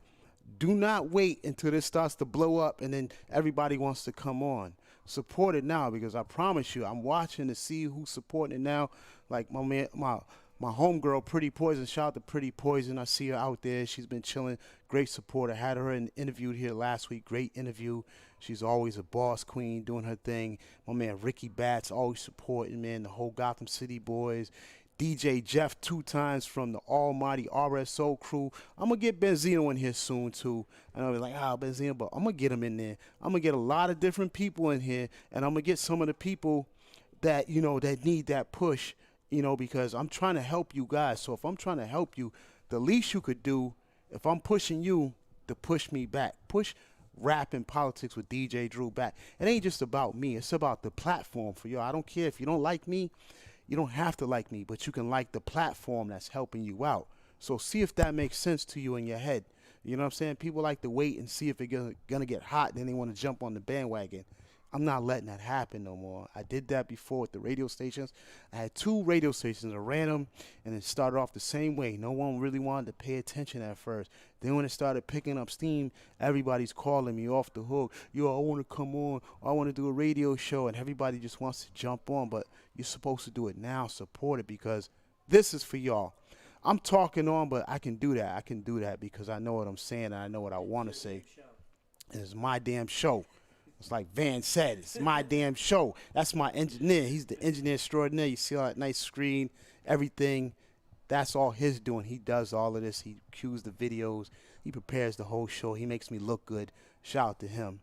Do not wait until this starts to blow up and then everybody wants to come on. Support it now because I promise you, I'm watching to see who's supporting it now. Like my man, my homegirl, Pretty Poison. Shout out to Pretty Poison. I see her out there. She's been chilling. Great support. I had her interviewed here last week. Great interview. She's always a boss queen doing her thing. My man Ricky Batts always supporting, man. The whole Gotham City boys. DJ Jeff 2 times from the almighty RSO crew. I'm going to get Benzino in here soon, too. I know they're like, Benzino, but I'm going to get him in there. I'm going to get a lot of different people in here, and I'm going to get some of the people that, that need that push, because I'm trying to help you guys. So if I'm trying to help you, the least you could do, if I'm pushing you, to push me back. Push Rap and Politics with DJ Drew back. It ain't just about me. It's about the platform for you. I don't care if you don't like me. You don't have to like me, but you can like the platform that's helping you out. So see if that makes sense to you in your head. You know what I'm saying? People like to wait and see if it's going to get hot, then they want to jump on the bandwagon. I'm not letting that happen no more. I did that before with the radio stations. I had 2 radio stations. I ran them, and it started off the same way. No one really wanted to pay attention at first. Then when it started picking up steam, everybody's calling me off the hook. Yo, I want to come on. I want to do a radio show, and everybody just wants to jump on. But you're supposed to do it now. Support it because this is for y'all. I'm talking on, but I can do that. I can do that because I know what I'm saying, and I know what I want to say. And it's my damn show. It's like Van said, it's my damn show. That's my engineer. He's the engineer extraordinaire. You see all that nice screen, everything. That's all his doing. He does all of this. He cues the videos. He prepares the whole show. He makes me look good. Shout out to him.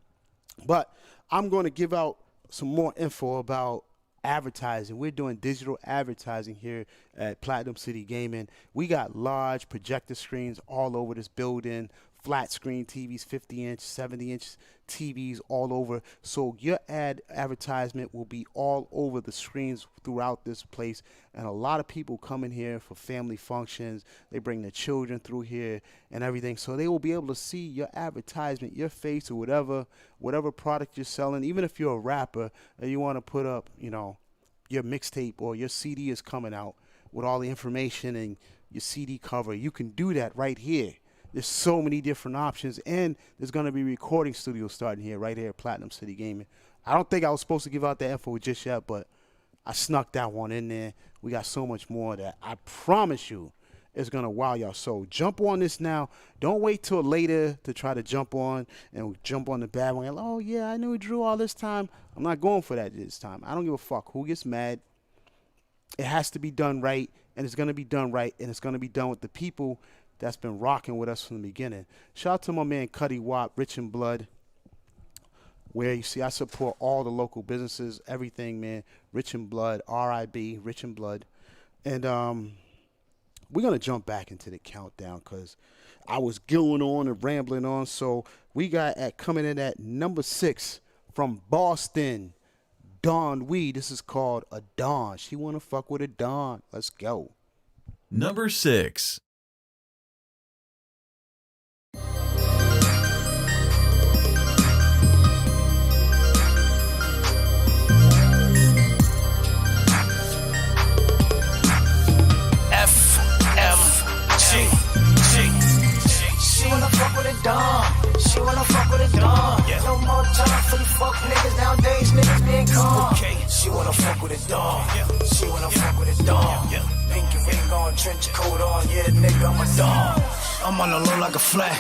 But I'm going to give out some more info about advertising. We're doing digital advertising here at Platinum City Gaming. We got large projector screens all over this building. Flat screen TVs, 50-inch, 70-inch TVs all over. So your advertisement will be all over the screens throughout this place. And a lot of people come in here for family functions. They bring their children through here and everything. So they will be able to see your advertisement, your face, or whatever product you're selling. Even if you're a rapper and you want to put up, your mixtape or your CD is coming out with all the information and your CD cover, you can do that right here. There's so many different options, and there's going to be recording studios starting here, right here at Platinum City Gaming. I don't think I was supposed to give out the info just yet, but I snuck that one in there. We got so much more that I promise you is going to wow y'all. So jump on this now. Don't wait till later to try to jump on and jump on the bad one. Oh, yeah, I knew Drew all this time. I'm not going for that this time. I don't give a fuck who gets mad. It has to be done right, and it's going to be done right, and it's going to be done with the people that's been rocking with us from the beginning. Shout out to my man Cuddy Wap, Rich in Blood, where you see I support all the local businesses, everything, man. Rich in Blood, R.I.P, Rich in Blood. And we're going to jump back into the countdown because I was going on and rambling on. So we got coming in at number 6 from Boston, Dawn Weed. This is called A Dawn. She want to fuck with a Dawn. Let's go. Number 6. She wanna fuck with a Dawn. She wanna fuck with a Dawn. Yeah. No more time for you fuck niggas nowadays. Niggas being calm. Okay. She wanna fuck with a Dawn. Yeah. She wanna fuck with a Dawn. Yeah. Pinky ring on, trench coat on. Yeah, nigga, I'm a Dawn. I'm on the low like a flag.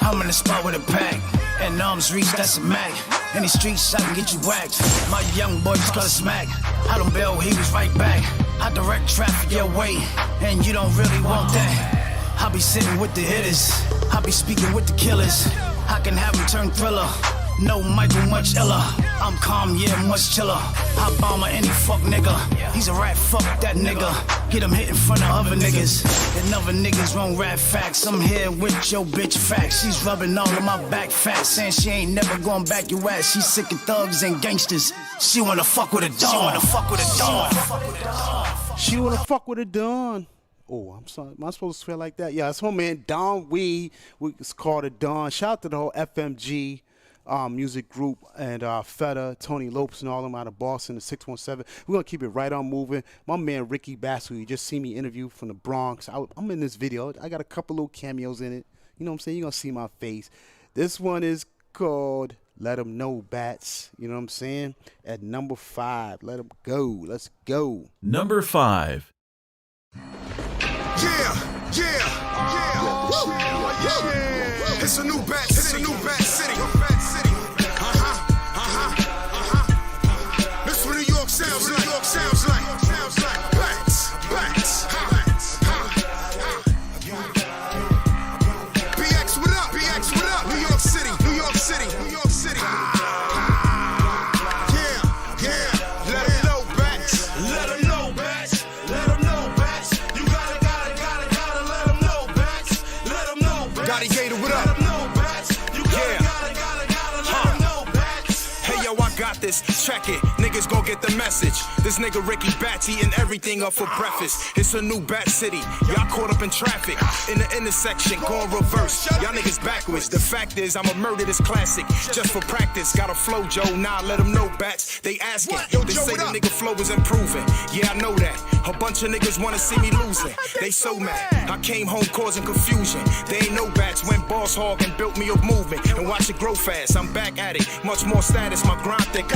I'm in the spot with a pack. And arms reach, that's a mag. In the streets, I can get you whacked. My young boy just got a smack. I don't bail, he was right back. I direct traffic your way, and you don't really want that. I be sitting with the hitters, I be speaking with the killers. I can have them turn thriller, no Michael, much iller. I'm calm, yeah, much chiller. I bomb any fuck nigga, he's a rat, fuck that nigga. Get him hit in front of other niggas, and other niggas won't rap facts. I'm here with your bitch facts. She's rubbing all of my back fat, saying she ain't never going back your ass. She's sick of thugs and gangsters. She wanna fuck with a Dawn. She wanna fuck with a Dawn. She wanna fuck with a Dawn. Oh, I'm sorry. Am I supposed to feel like that? Yeah, it's my man Dawn Weed. It's called a Dawn. Shout out to the whole FMG music group and Feta, Tony Lopes, and all of them out of Boston, the 617. We're going to keep it right on moving. My man Ricky Bass, who you just see me interview from the Bronx. I'm in this video. I got a couple little cameos in it. You know what I'm saying? You're going to see my face. This one is called Let 'Em Know, Bats. You know what I'm saying? At number 5. Let 'em go. Let's go. Number 5. Yeah. It's a new bat city. This what New York sounds like. Bats. BX, what up? New York City. Yeah. Let 'em know, bats. You gotta let 'em know, bats. Gotti Gator, what up? Hey yo, I got this. Check it. Niggas gon' get the message. This nigga Ricky Batts eating everything up for breakfast. It's a new Bat City. Y'all caught up in traffic. In the intersection, going reverse. Y'all niggas backwards. The fact is, I'ma murder this classic. Just for practice. Got a flow, Joe. Nah, let 'em know, Bats. They asking. They say the nigga flow is improving. Yeah, I know that. A bunch of niggas wanna see me losing. They so mad. I came home causing confusion. They ain't no Bats. Went boss hog and built me a movement. And watch it grow fast. I'm back at it. Much more status. My grind thick.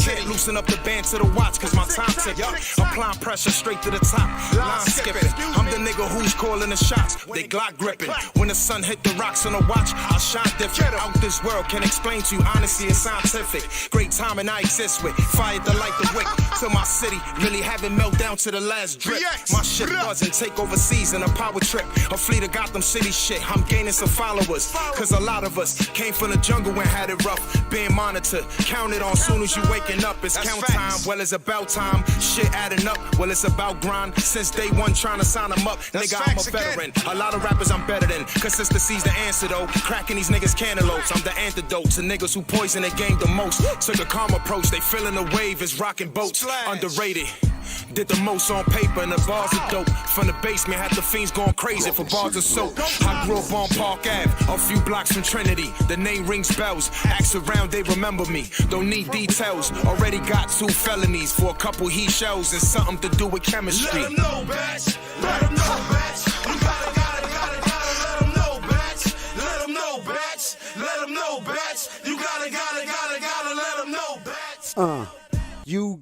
Can't loosen up the band to the watch, cause my time tick. Applying pressure straight to the top. Line skipping. I'm the nigga who's calling the shots. They Glock gripping. When the sun hit the rocks on the watch, I shine different. Out this world, can explain to you honestly it's scientific. Great timing I exist with. Fired the light the wick to my city. Really haven't melt down to the last drip. My shit buzzing, take over season, a power trip. A fleet of Gotham City shit. I'm gaining some followers. Cause a lot of us came from the jungle and had it rough. Being monitored, counted on soon as you waking up. It's count time, well it's about time. Shit adding up, well it's about grind. Since day one trying to sign them up. Nigga, I'm a veteran. A lot of rappers I'm better than. Consistency's the answer though. Cracking these niggas cantaloupes. I'm the antidote to niggas who poison the game the most. Took a calm approach, they feeling the wave is rocking boats. Underrated. Did the most on paper and the bars are dope. From the basement, had the fiends going crazy for bars of soap. I grew up on Park Ave, a few blocks from Trinity. The name rings bells. Ask around, they remember me. Don't need details. Already got 2 felonies for a couple he shells and something to do with chemistry. Let 'em know, Bats. Let 'em know, Bats. You gotta let 'em know, Bats.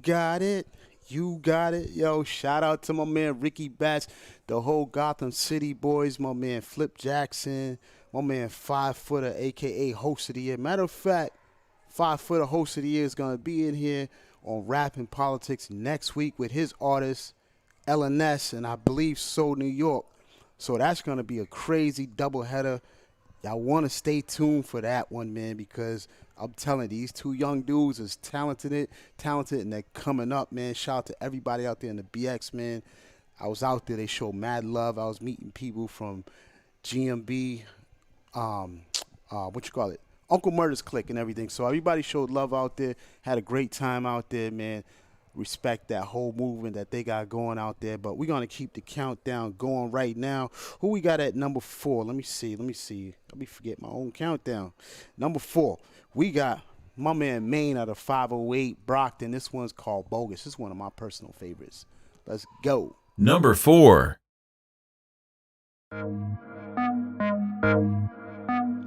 got it. You got it. Yo, shout out to my man Ricky Batch, the whole Gotham City boys, my man Flip Jackson, my man 5-Footer, a.k.a. Host of the Year. Matter of fact, 5-Footer Host of the Year is going to be in here on Rap and Politics next week with his artist, LNS, and I believe So New York. So that's going to be a crazy doubleheader. Y'all want to stay tuned for that one, man, because I'm telling you, these two young dudes is talented, and they're coming up, man. Shout out to everybody out there in the BX, man. I was out there. They showed mad love. I was meeting people from GMB, Uncle Murder's Clique and everything. So everybody showed love out there, had a great time out there, man. Respect that whole movement that they got going out there. But we're going to keep the countdown going right now. Who we got at number 4? Let me see. Let me forget my own countdown. Number 4, we got my man Maine out of 508 Brockton. This one's called Bogus. This is one of my personal favorites. Let's go. Number 4.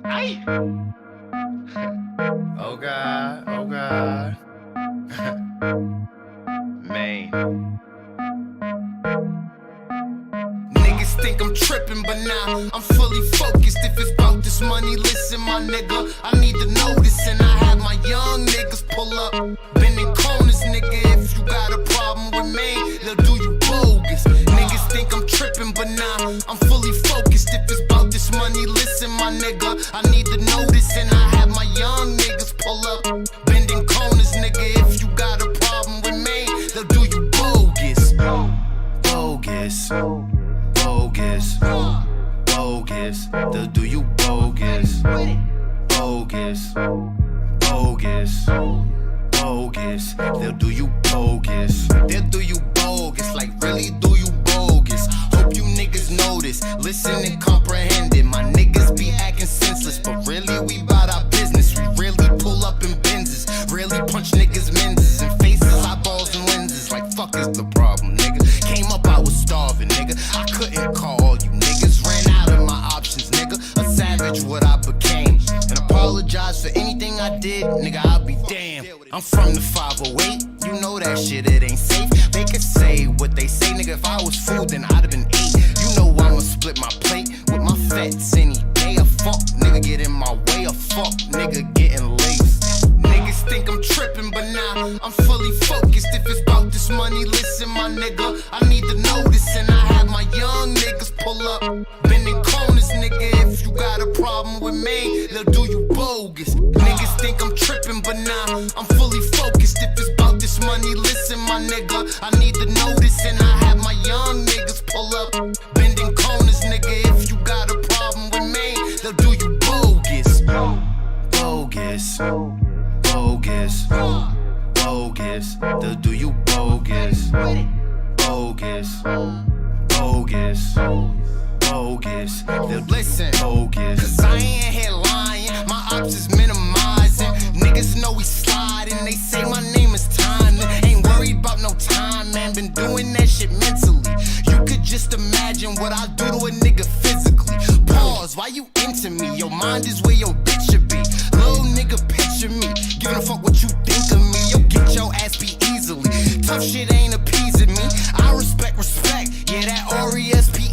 Ay. Oh God, oh God. Man. Niggas think I'm tripping, but now I'm fully focused. If it's about this money, listen, my nigga, I need to know this. And I have my young niggas pull up, bending corners, nigga. If you got a problem with me, they'll do you bogus. Niggas think I'm tripping, but now I'm fully focused. If it's about this money, listen, my nigga, I need to know this. And I have my young niggas pull up, bending corners, nigga. If you got a problem with me, they'll do you bogus. Bogus. Bogus. Bogus. They'll do you bogus. Bogus. Bogus. Bogus. They'll do you bogus. They'll do you bogus. Like really do you bogus. Hope you niggas know this. Listen and comprehend it. My niggas be acting senseless, but really we bout our business. We really pull up in Benzes. Really punch niggas' menses and faces, eyeballs and lenses. Like fuck is the problem, nigga? Came up, I was starving, nigga. I couldn't call all you niggas. Ran out of my options, nigga. A savage, what I became. And apologize for anything I did, nigga. I'll be damned. I'm from the 508. You know that shit, it ain't safe. They could say what they say, nigga. If I was food, then I'd have been 8. You know I'ma split my plate with my feds any day. A fuck nigga get in my way. A fuck nigga getting laced. Niggas think I'm tripping, but now I'm fully focused. If it's about this money, listen, my nigga, I need to know this. And I have my young niggas pull up, bending corners, nigga. If you got a problem with me, they'll do you bogus. Niggas think I'm tripping, but now I'm fully focused. If it's about this money, listen, my nigga, I need to know this. And I have my young niggas pull up, bending corners, nigga. If you got a problem with me, they'll do you bogus. Bogus. Bogus. Bogus. They'll do you bogus. Bogus. Bogus. Bogus. They'll listen. Bogus. Cause I ain't here lying. My ops is minimizing. Niggas know we sliding. They say my name is timing. Ain't worried about no time, man. Been doing that shit mentally. You could just imagine what I do to a nigga physically. Pause, why you into me? Your mind is where your bitch should be. Little nigga picture me. Giving a fuck what you think of me. You'll get your ass beat easily. Tough shit ain't appeasing me. I respect. Yeah, that R.A.P.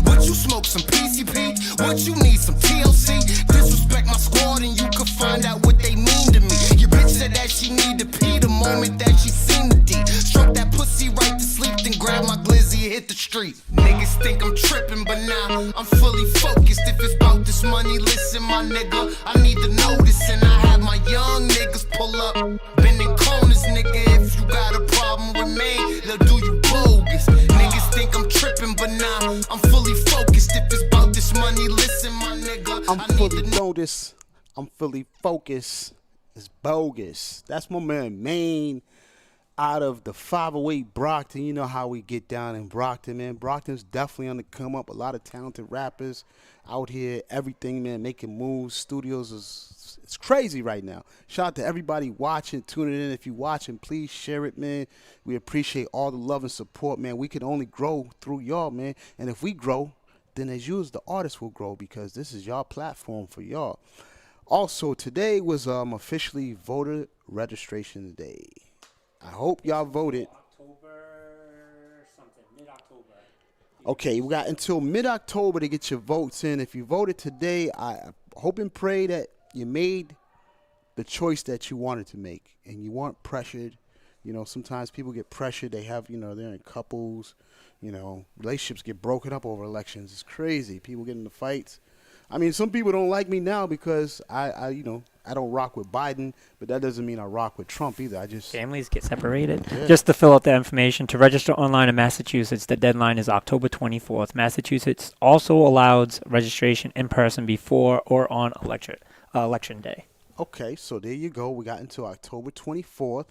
What you smoke, some PCP? What you need, some TLC? Disrespect my squad and you could find out what they mean to me. Your bitch said that she need to pee the moment that she seen the D. Stroke that pussy right to sleep, then grab my glizzy and hit the street. Niggas think I'm tripping, but now I'm fully focused. If it's about this money, listen, my nigga, I need to know this. And I have my young niggas pull up, bending corners, nigga. If you got a problem with me, they'll do you bogus. Niggas think I'm tripping, but now I'm fully focused. If it's about this money, listen, my nigga, I'm fully noticed. I'm fully focused. It's bogus. That's my man Maine out of the 508 Brockton. You know how we get down in Brockton, man. Brockton's definitely on the come up. A lot of talented rappers out here. Everything, man, making moves. Studios it's crazy right now. Shout out to everybody watching, tuning in. If you're watching, please share it, man. We appreciate all the love and support, man. We can only grow through y'all, man. And if we grow, then as you as the artists will grow, because this is y'all platform for y'all. Also, today was officially voter registration day. I hope y'all voted. October something, mid-October. Okay, we got until mid-October to get your votes in. If you voted today, I hope and pray that you made the choice that you wanted to make and you weren't pressured. You know, sometimes people get pressured. They have, you know, they're in couples. You know, relationships get broken up over elections. It's crazy. People get into fights. I mean, some people don't like me now because I don't rock with Biden, but that doesn't mean I rock with Trump either. I just Families get separated. Yeah. Just to fill out the information, to register online in Massachusetts, the deadline is October 24th. Massachusetts also allows registration in person before or on election day. Okay, so there you go. We got until October 24th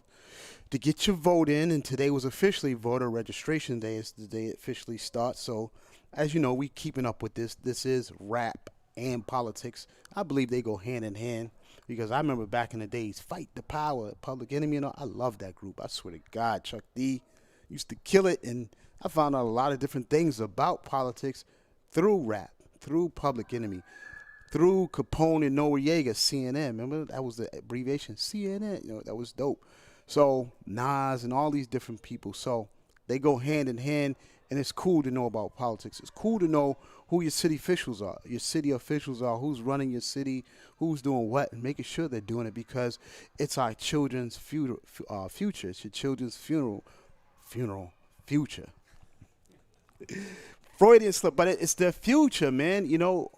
to get your vote in, and today was officially voter registration day. It's the day it officially starts. So, as you know, we keeping up with this. This is rap and politics. I believe they go hand in hand because I remember back in the days, Fight the Power, Public Enemy, I love that group. I swear to God, Chuck D used to kill it, and I found out a lot of different things about politics through rap, through Public Enemy, through Capone and Noriega, CNN. Remember, that was the abbreviation, CNN. You know, that was dope. So, Nas and all these different people. So, they go hand in hand, and it's cool to know about politics. It's cool to know who your city officials are. Your city officials are, who's running your city, who's doing what, and making sure they're doing it because it's our children's future. It's your children's future. Freudian slip, but it's their future, man. You know,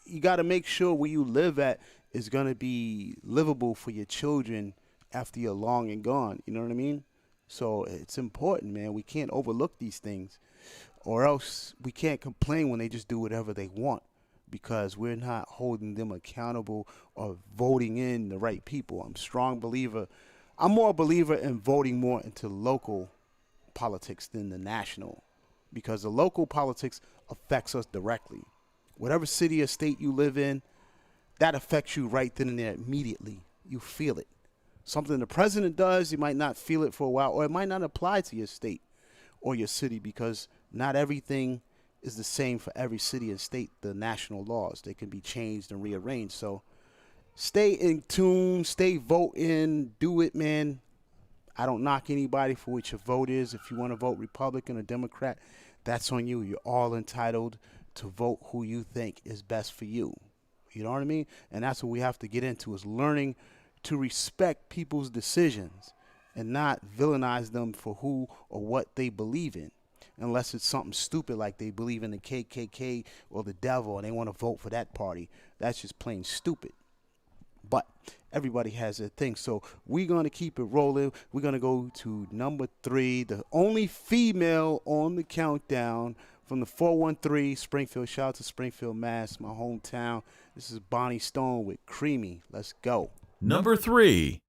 you got to make sure where you live at is going to be livable for your children after you're long and gone. You know what I mean? So it's important, man. We can't overlook these things, or else we can't complain when they just do whatever they want because we're not holding them accountable or voting in the right people. I'm more a believer in voting more into local politics than the national because the local politics affects us directly. Whatever city or state you live in, that affects you right then and there immediately. You feel it. Something the president does, you might not feel it for a while, or it might not apply to your state or your city because not everything is the same for every city and state. The national laws, they can be changed and rearranged. So stay in tune, stay voting, do it, man. I don't knock anybody for what your vote is. If you want to vote Republican or Democrat, that's on you. You're all entitled to vote who you think is best for you. You know what I mean? And that's what we have to get into is learning to respect people's decisions and not villainize them for who or what they believe in, unless it's something stupid like they believe in the KKK or the devil and they want to vote for that party. That's just plain stupid. But everybody has their thing. So we're going to keep it rolling. We're going to go to number 3, the only female on the countdown from the 413 Springfield. Shout out to Springfield, Mass., my hometown. This is Bonnie Stone with Creamy. Let's go. Number 3.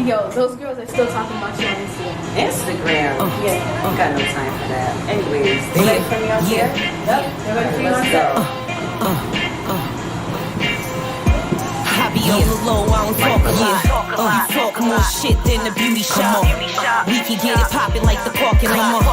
Yo, those girls are still talking about you on Instagram. Instagram? Yeah. I got no time for that. Anyways, they ready for me out here? Yep. They're ready for you out here. I be on the low, I don't talk a lot. You talk more shit than the beauty shop. We can get it poppin' like the parking lot.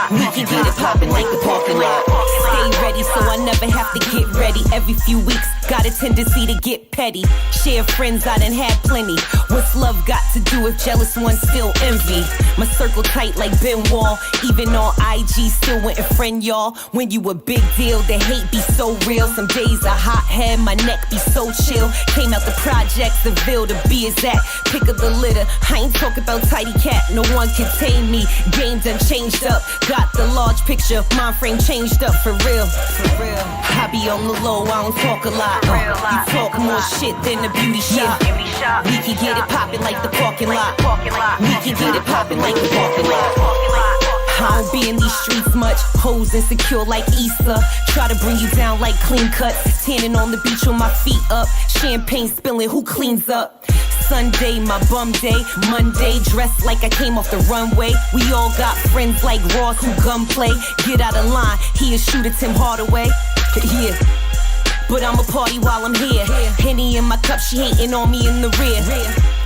We can get it poppin' like the parking lot. Stay ready so I never have to get ready. Every few weeks, got a tendency to get petty. Share friends, I done had plenty. What's love got to do if jealous ones still envy? My circle tight like Ben Wall. Even on IG, still went and friend y'all. When you a big deal, the hate be so real. Some days a hot head, my neck be so chill. Came out the projects, the Ville to be exact. Pick up the litter, I ain't talking about tidy cat. No one can tame me, game done changed up. Got the large picture, mind frame changed up for real. I be on the low, I don't talk a lot. You talk more shit than the beauty shop. We can get it poppin' like the parking lot. We can get it poppin' like the parking lot. I don't be in these streets much. Hoes insecure like Easter. Try to bring you down like clean cuts. Tanning on the beach with my feet up. Champagne spilling, who cleans up? Sunday, my bum day. Monday, dressed like I came off the runway. We all got friends like Ross who gunplay. Get out of line, he a shooter Tim Hardaway. Yeah. But I'ma party while I'm here. Henny in my cup, she hating on me in the rear.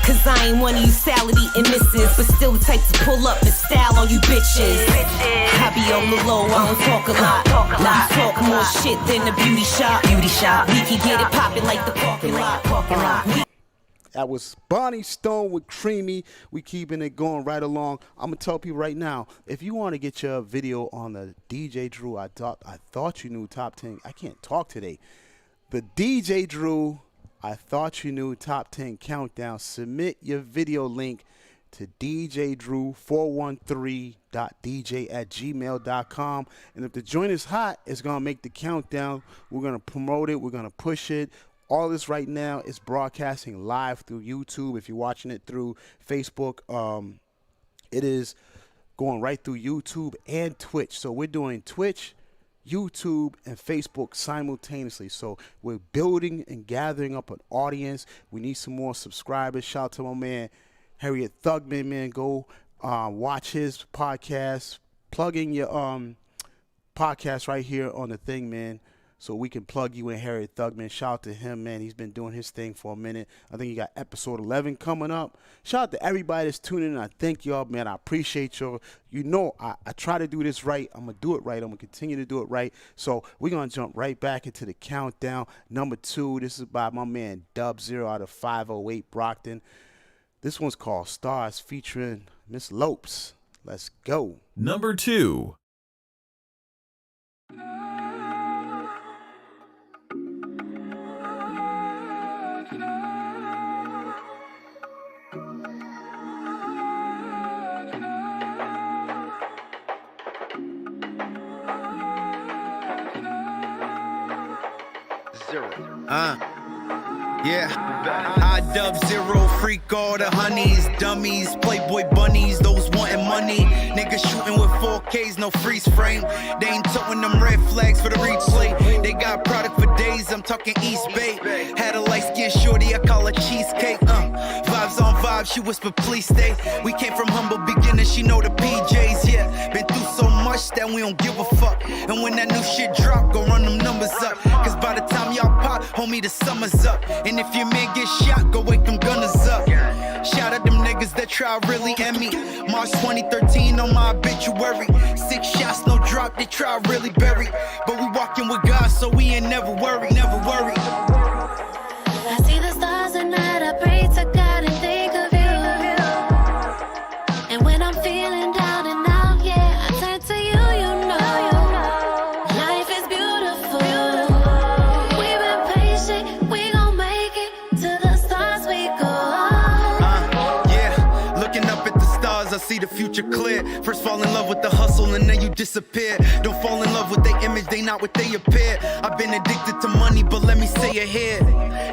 Cause I ain't one of you salad eating misses, but still the type to pull up and style on you bitches. I be on the low, I don't talk a lot. Now you talk more shit than the beauty shop. We can get it poppin' like the parking lot. That was Bonnie Stone with Creamy. We keeping it going right along. I'm going to tell people right now, if you want to get your video on the DJ Drew, I thought you knew top 10. I can't talk today. The DJ Drew, I thought you knew top 10 countdown. Submit your video link to djdrew413.dj@gmail.com. And if the joint is hot, it's going to make the countdown. We're going to promote it. We're going to push it. All this right now is broadcasting live through YouTube. If you're watching it through Facebook, it is going right through YouTube and Twitch. So we're doing Twitch, YouTube, and Facebook simultaneously. So we're building and gathering up an audience. We need some more subscribers. Shout out to my man, Harriet Thugman, man. Go watch his podcast. Plug in your podcast right here on the thing, man. So we can plug you in, Harriet Thugman. Shout out to him, man. He's been doing his thing for a minute. I think he got episode 11 coming up. Shout out to everybody that's tuning in. I thank y'all, man. I appreciate y'all. You know, I try to do this right. I'm going to do it right. I'm going to continue to do it right. So we're going to jump right back into the countdown. Number 2, this is by my man Dub Zero out of 508 Brockton. This one's called Stars featuring Miss Lopes. Let's go. Number 2. Yeah, I dub zero, freak all the honeys, dummies, playboy bunnies, those wanting money. Niggas shooting with 4Ks, no freeze frame. They ain't towing them red flags for the replay. They got product for days, I'm talking East Bay. Had a light skin shorty, I call her cheesecake. Vibes on vibes, she whisper please stay. We came from humble beginnings, she know the PJs, yeah. Been through so much that we don't give a fuck. And when that new shit drop, go run them numbers up. Cause by the time y'all pop, homie, the summer's up. And if your man gets shot, go wake them gunners up. Shout out them niggas that try really end me. March 2013 on my obituary. 6 shots, no drop, they try really bury. But we walking with God, so we ain't never worry, never worry. I see the stars at night, I pray to God and think of you. And when I'm feeling down and out, yeah, I turn to you, you know. Life is beautiful. We've been patient, we gon' make it. To the stars we go. Yeah, looking up at the stars, I see the future clear. First fall in love with the hustle and then you disappear. Don't fall in love with their image, they not what they appear. I've been addicted to money, but let me say it here.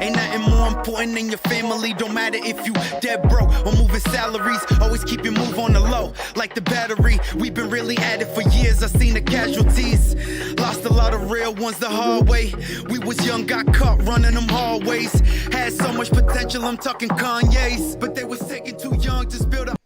Ain't nothing more important than your family. Don't matter if you dead broke or moving salaries. Always keep your move on the low, like the battery. We've been really at it for years, I seen the casualties. Lost a lot of real ones the hard way. We was young, got caught running them hallways. Had so much potential, I'm talking Kanye's. But they was taken too young to build up.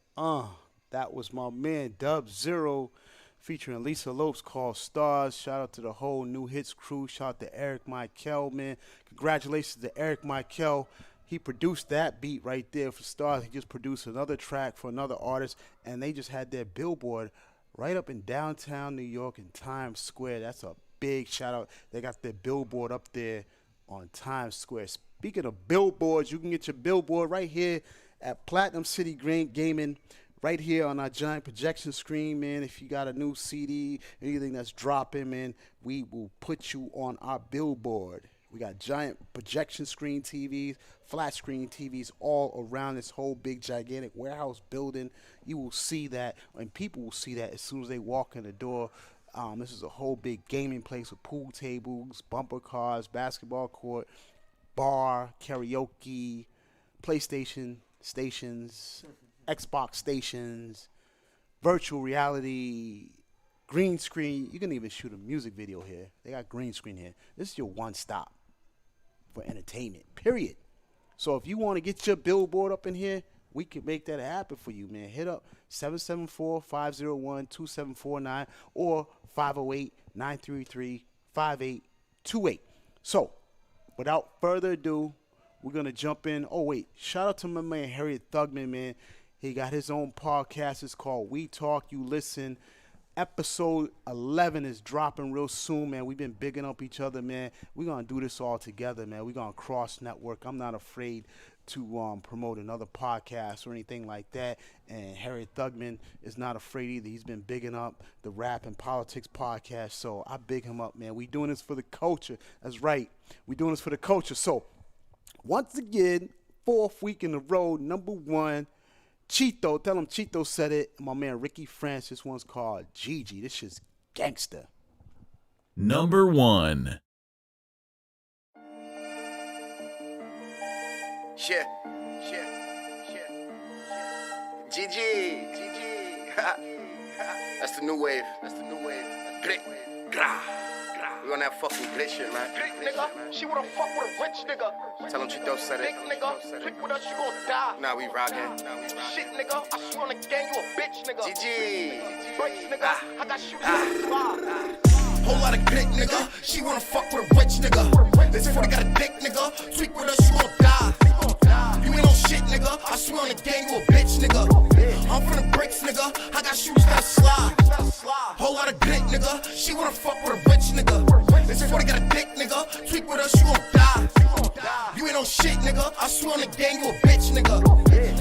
That was my man Dub Zero featuring Lisa Lopes called Stars. Shout out to the whole New Hits crew. Shout out to Eric Michael, man. Congratulations to Eric Michael. He produced that beat right there for Stars. He just produced another track for another artist, and they just had their billboard right up in downtown New York in Times Square. That's a big shout out. They got their billboard up there on Times Square. Speaking of billboards, you can get your billboard right here at Platinum City Gaming, right here on our giant projection screen, man. If you got a new CD, anything that's dropping, man, we will put you on our billboard. We got giant projection screen TVs, flat screen TVs all around this whole big, gigantic warehouse building. You will see that, and people will see that as soon as they walk in the door. This is a whole big gaming place with pool tables, bumper cars, basketball court, bar, karaoke, PlayStation stations, Xbox stations, virtual reality, green screen. You can even shoot a music video here. They got green screen here. This is your one stop for entertainment, period. So if you want to get your billboard up in here, we can make that happen for you, man. Hit up 774-501-2749 or 508-933-5828. So without further ado, We're going to jump in. Oh, wait. Shout out to my man, Harriet Thugman, man. He got his own podcast. It's called We Talk, You Listen. Episode 11 is dropping real soon, man. We've been bigging up each other, man. We're going to do this all together, man. We're going to cross network. I'm not afraid to promote another podcast or anything like that. And Harriet Thugman is not afraid either. He's been bigging up the Rap and Politics podcast. So I big him up, man. We doing this for the culture. That's right. We doing this for the culture. So once again, 4th week in a row, number 1. Cheeto, tell him Cheeto said it. My man Ricky Francis one's called Gigi. This shit's gangster. Number 1. Shit. Gigi. That's the new wave. Brick. We on that fucking bitch shit, man. Big nigga, she wanna fuck with a rich nigga. Tell him Cheeto said it. Big nigga, click with us, you gon' die. Nah, we rockin'. Shit nigga, I swear on the gang, you a bitch nigga. Gigi. Bricks nigga, I got shooters on the spot. Whole lot of dick, nigga. She wanna fuck with a rich nigga. This 40 got a dick, nigga. Tweak with us, you gon' die. You ain't no shit, nigga. I swear on the gang, you a bitch, nigga. I'm from the bricks, nigga. I got shooters that slide. Whole lot of dick, nigga. She wanna fuck with a rich nigga. This 40 got a dick, nigga. Tweak with us, you gon' die. You ain't no shit, nigga. I swear on the gang, you a bitch, nigga.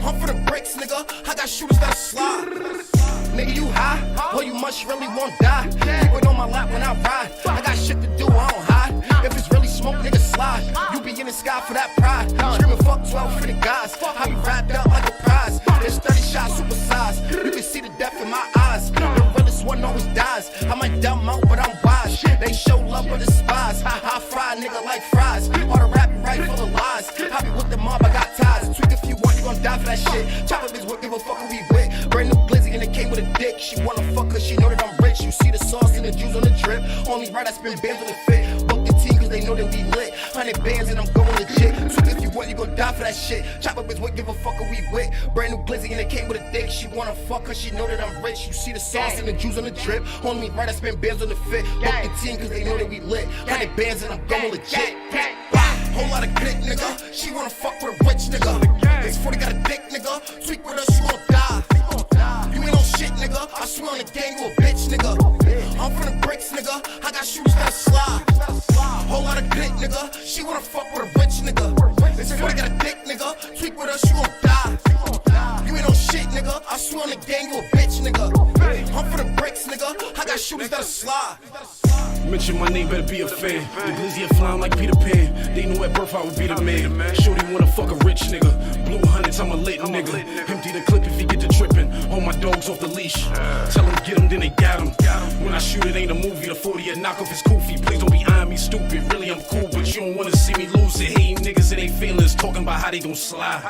I'm from the bricks, nigga. I got shooters that slide. Nigga, you high? Or you must really won't die. Keep it on my lap when I ride. I got shit to do, I don't hide. If it's really smoke, nigga, slide. You be in the sky for that pride. Screaming fuck 12 for the guys. I be wrapped up like a prize. There's 30 shots, super size. You can see the depth in my eyes. The realest one always dies. I might dumb out, but I'm wise. They show love but despise. I fry nigga like fries. All the rap right full of lies. I be with the mob, I got ties. Tweak if you want, you gon' die for that shit. Chop up his whip, give a fuck who we with. Brand new glizzy and it came with a dick. She wanna fuck cause she know that I'm rich. You see the sauce and the juice on the drip. Only right, I spin bands on the fit. Book the team cause they know that we lit. 100 bands and I'm going legit. Tweak if you want, you gon' die for that shit. Chop up his whip, give a fuck who we with. Brand new glizzy and it came with a dick. She wanna fuck cause she know that I'm rich. You see the sauce and the juice on the drip. Only right, I spin bands on the fit. Book the team cause they know that we lit. 100 bands and I'm going legit. Whole lot of dick, nigga. She wanna fuck with a rich nigga. This 40 got a dick, nigga. Tweak with us, you gon' die. You ain't no shit, nigga. I swear on the gang, you a bitch, nigga. I'm from the bricks, nigga. I got shooters that slide. Whole lot of dick, nigga. She wanna fuck with a rich nigga. This 40 got a dick, nigga. Tweak with us, you gon' die. You ain't no shit, nigga. I swear on the gang, you a bitch, nigga. I'm from the bricks, nigga. I got shooters that slide. Mention my name, better be a fan. The glizzy are flying like Peter Pan. They knew at birth I would be the man. Shorty wanna fuck a rich nigga. Blue hundreds, I'm a lit nigga. Empty the clip if he get to tripping. Hold my dogs off the leash. Tell him get him, then they got him. When I shoot it, ain't a movie. The 40 a knock off his koofy. Please don't be eyeing me stupid. Really, I'm cool, but you don't wanna see me lose it. Hating niggas and they feelings. Talking about how they gon' slide.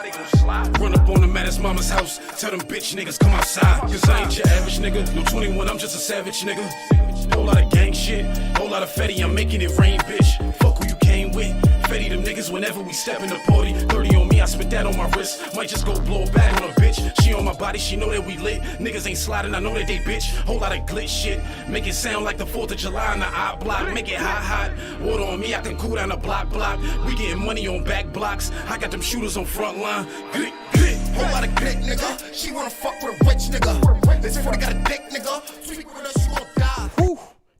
Run up on them at his mama's house. Tell them bitch niggas come outside. Cause I ain't your average nigga. No 21, I'm just a savage nigga. Whole lot of gang shit, whole lot of fetty, I'm making it rain, bitch. Fuck who you came with. Fetty them niggas whenever we step in the party. 30 on me, I spit that on my wrist. Might just go blow a bag on a bitch. She on my body, she know that we lit. Niggas ain't sliding, I know that they bitch. Whole lot of glitch shit. Make it sound like the 4th of July in the I block. Make it hot. Water on me, I can cool down the block. We getting money on back blocks. I got them shooters on front line. Glit. Whole lot of dick, nigga. She wanna fuck with a rich nigga. This 40 got a dick, nigga. Tweak with us, you gon' die. Whew.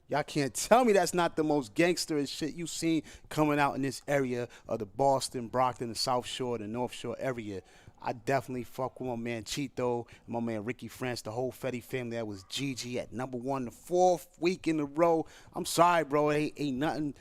Y'all can't tell me that's not the most gangster shit you seen coming out in this area of the Boston, Brockton, the South Shore, the North Shore area. I definitely fuck with my man Cheeto, my man Ricky France, the whole Fetty family. That was Gigi at number 1, the 4th week in a row. I'm sorry, bro. Ain't nothing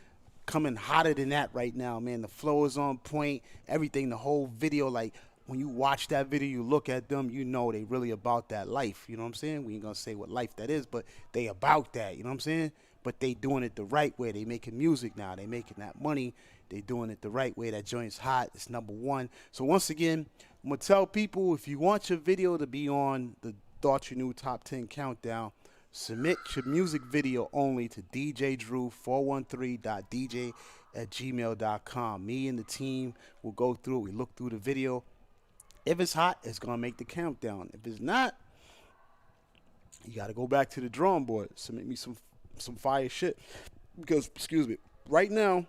coming hotter than that right now, man. The flow is on point. Everything, the whole video, like, when you watch that video, you look at them, you know they really about that life. You know what I'm saying? We ain't going to say what life that is, but they about that. You know what I'm saying? But they doing it the right way. They making music now. They making that money. They doing it the right way. That joint's hot. It's number 1. So once again, I'm going to tell people, if you want your video to be on the Thought You Knew Top 10 Countdown, submit your music video only to djdrew413.dj@gmail.com. Me and the team will go through it. We look through the video. If it's hot, it's going to make the countdown. If it's not, you got to go back to the drawing board. Submit me some fire shit. Because, excuse me, right now,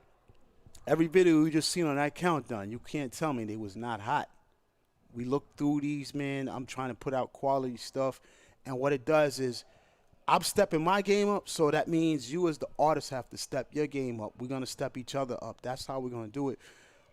Every video you just seen on that countdown, you can't tell me they was not hot. We look through these, man. I'm trying to put out quality stuff. And what it does is I'm stepping my game up, so that means you as the artist have to step your game up. We're going to step each other up. That's how we're going to do it.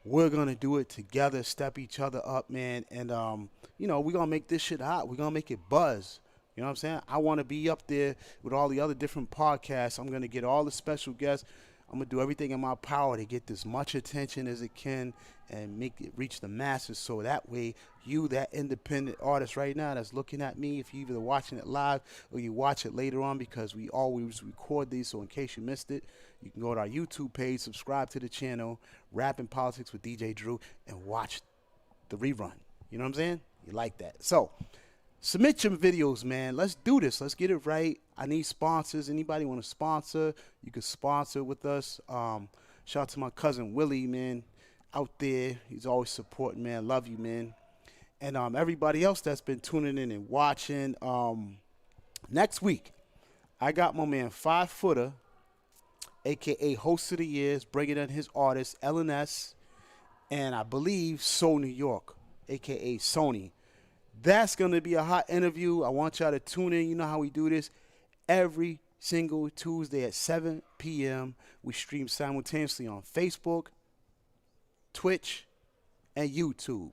We're going to do it together, step each other up, man. And, we're going to make this shit hot. We're going to make it buzz. You know what I'm saying? I want to be up there with all the other different podcasts. I'm going to get all the special guests. I'm going to do everything in my power to get as much attention as it can and make it reach the masses, so that way you, that independent artist right now that's looking at me, if you're either watching it live or you watch it later on, because we always record these, so in case you missed it, you can go to our YouTube page, subscribe to the channel, Rap and Politics with DJ Drew, and watch the rerun. You know what I'm saying? You like that. So submit your videos, man. Let's do this. Let's get it right. I need sponsors. Anybody want to sponsor, you can sponsor with us. Shout out to my cousin Willie, man, out there. He's always supporting, man. Love you, man. And everybody else that's been tuning in and watching. Next week, I got my man 5 Footer, a.k.a. Host of the Years, bringing in his artist, LNS, and I believe Soul New York, a.k.a. Sony. That's going to be a hot interview. I want y'all to tune in. You know how we do this. Every single Tuesday at 7 p.m., we stream simultaneously on Facebook, Twitch, and YouTube.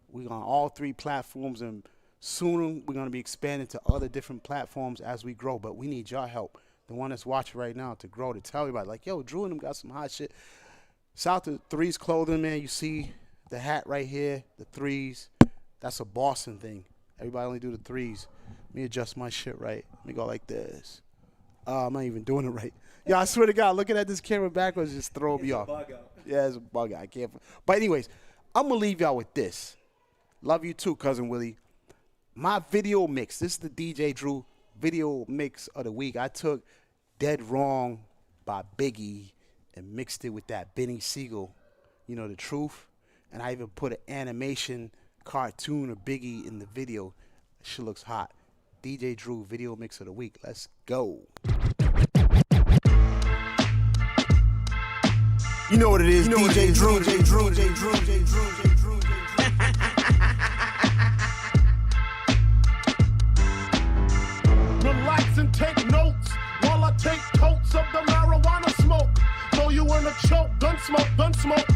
We're on all 3 platforms, and soon we're going to be expanding to other different platforms as we grow. But we need y'all help, the one that's watching right now, to grow, to tell everybody, like, yo, Drew and them got some hot shit. Shout out to Threes Clothing, man. You see the hat right here, the Threes. That's a Boston thing. Everybody only do the threes. Let me adjust my shit right. Let me go like this. I'm not even doing it right. Yeah, I swear to God, looking at this camera backwards just throw me off. Yeah, it's a bug out. I can't. But anyways, I'm going to leave y'all with this. Love you too, Cousin Willie. My video mix. This is the DJ Drew video mix of the week. I took Dead Wrong by Biggie and mixed it with that Benny Siegel, you know, The Truth. And I even put an animation cartoon of Biggie in the video. Shit looks hot. DJ Drew video mix of the week. Let's go. You know what it is, DJ Drew, DJ Drew, DJ Drew, DJ Drew, DJ Drew, Relax and take notes while I take totes of the marijuana smoke. Throw you in a choke, gun smoke, gun smoke.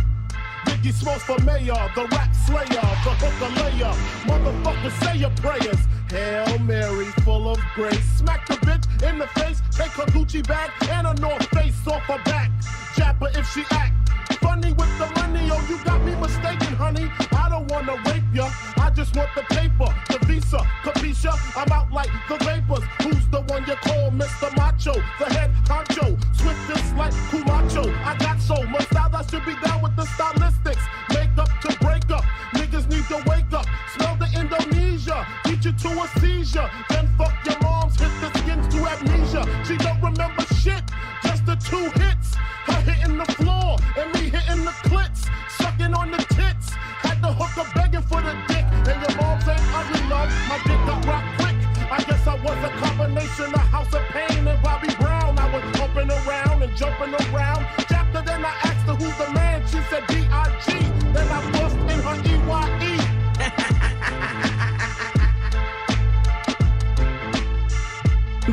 Biggie smokes for mayor, the rap slayer, the hooker layer. Motherfuckers, say your prayers. Hail Mary, full of grace. Smack the bitch in the face, take her Gucci bag and a North Face off her back. Jap her if she act funny with the money. Oh, you got me mistaken, honey. I don't wanna rape ya. I just want the paper, the visa, capisha. I'm out like the vapors. Who's the one you call Mr. Macho? The head honcho, swiftest like Kumacho. I got so much style I should be down with the stylistics. Make up to break up. Niggas need to wake up. Smell the Indonesia. Beat you to a seizure. Then fuck your moms. Hit the skins to amnesia. She don't remember shit. Just the 2 hits. Her hitting the floor and me hitting the clits. Sucking on the tits. Had the hooker begging for the dick. And your moms ain't ugly, love. My dick got rock quick. I guess I was a combination of House of Pain and Bobby Brown. I was jumping around and jumping around. Chapter then I asked her who's the man. She said D.I.G. Then I bust in her E.Y.E.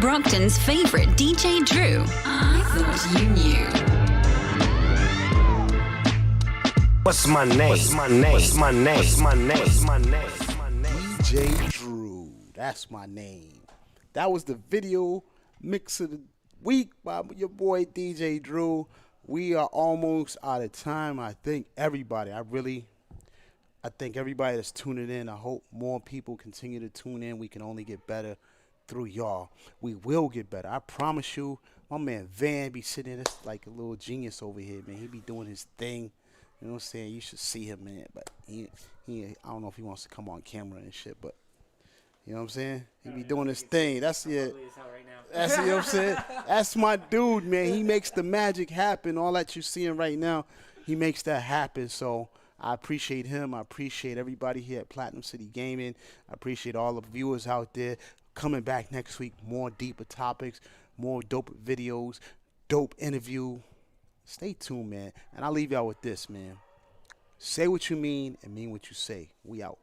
Brockton's favorite DJ Drew. I thought you knew. What's my name? What's my name? What's my name? What's my name? What's my name? DJ Drew. That's my name. That was the video mix of the week by your boy DJ Drew. We are almost out of time. I think everybody that's tuning in. I hope more people continue to tune in. We can only get better through y'all. We will get better. I promise you. My man Van be sitting there like a little genius over here, man. He be doing his thing. You know what I'm saying? You should see him, man. But he I don't know if he wants to come on camera and shit, but you know what I'm saying? He be doing his thing. That's it. That's, you know what I'm saying? That's my dude, man. He makes the magic happen. All that you're seeing right now, he makes that happen. So I appreciate him. I appreciate everybody here at Platinum City Gaming. I appreciate all the viewers out there. Coming back next week, more deeper topics, more dope videos, dope interview. Stay tuned, man. And I'll leave y'all with this, man. Say what you mean and mean what you say. We out.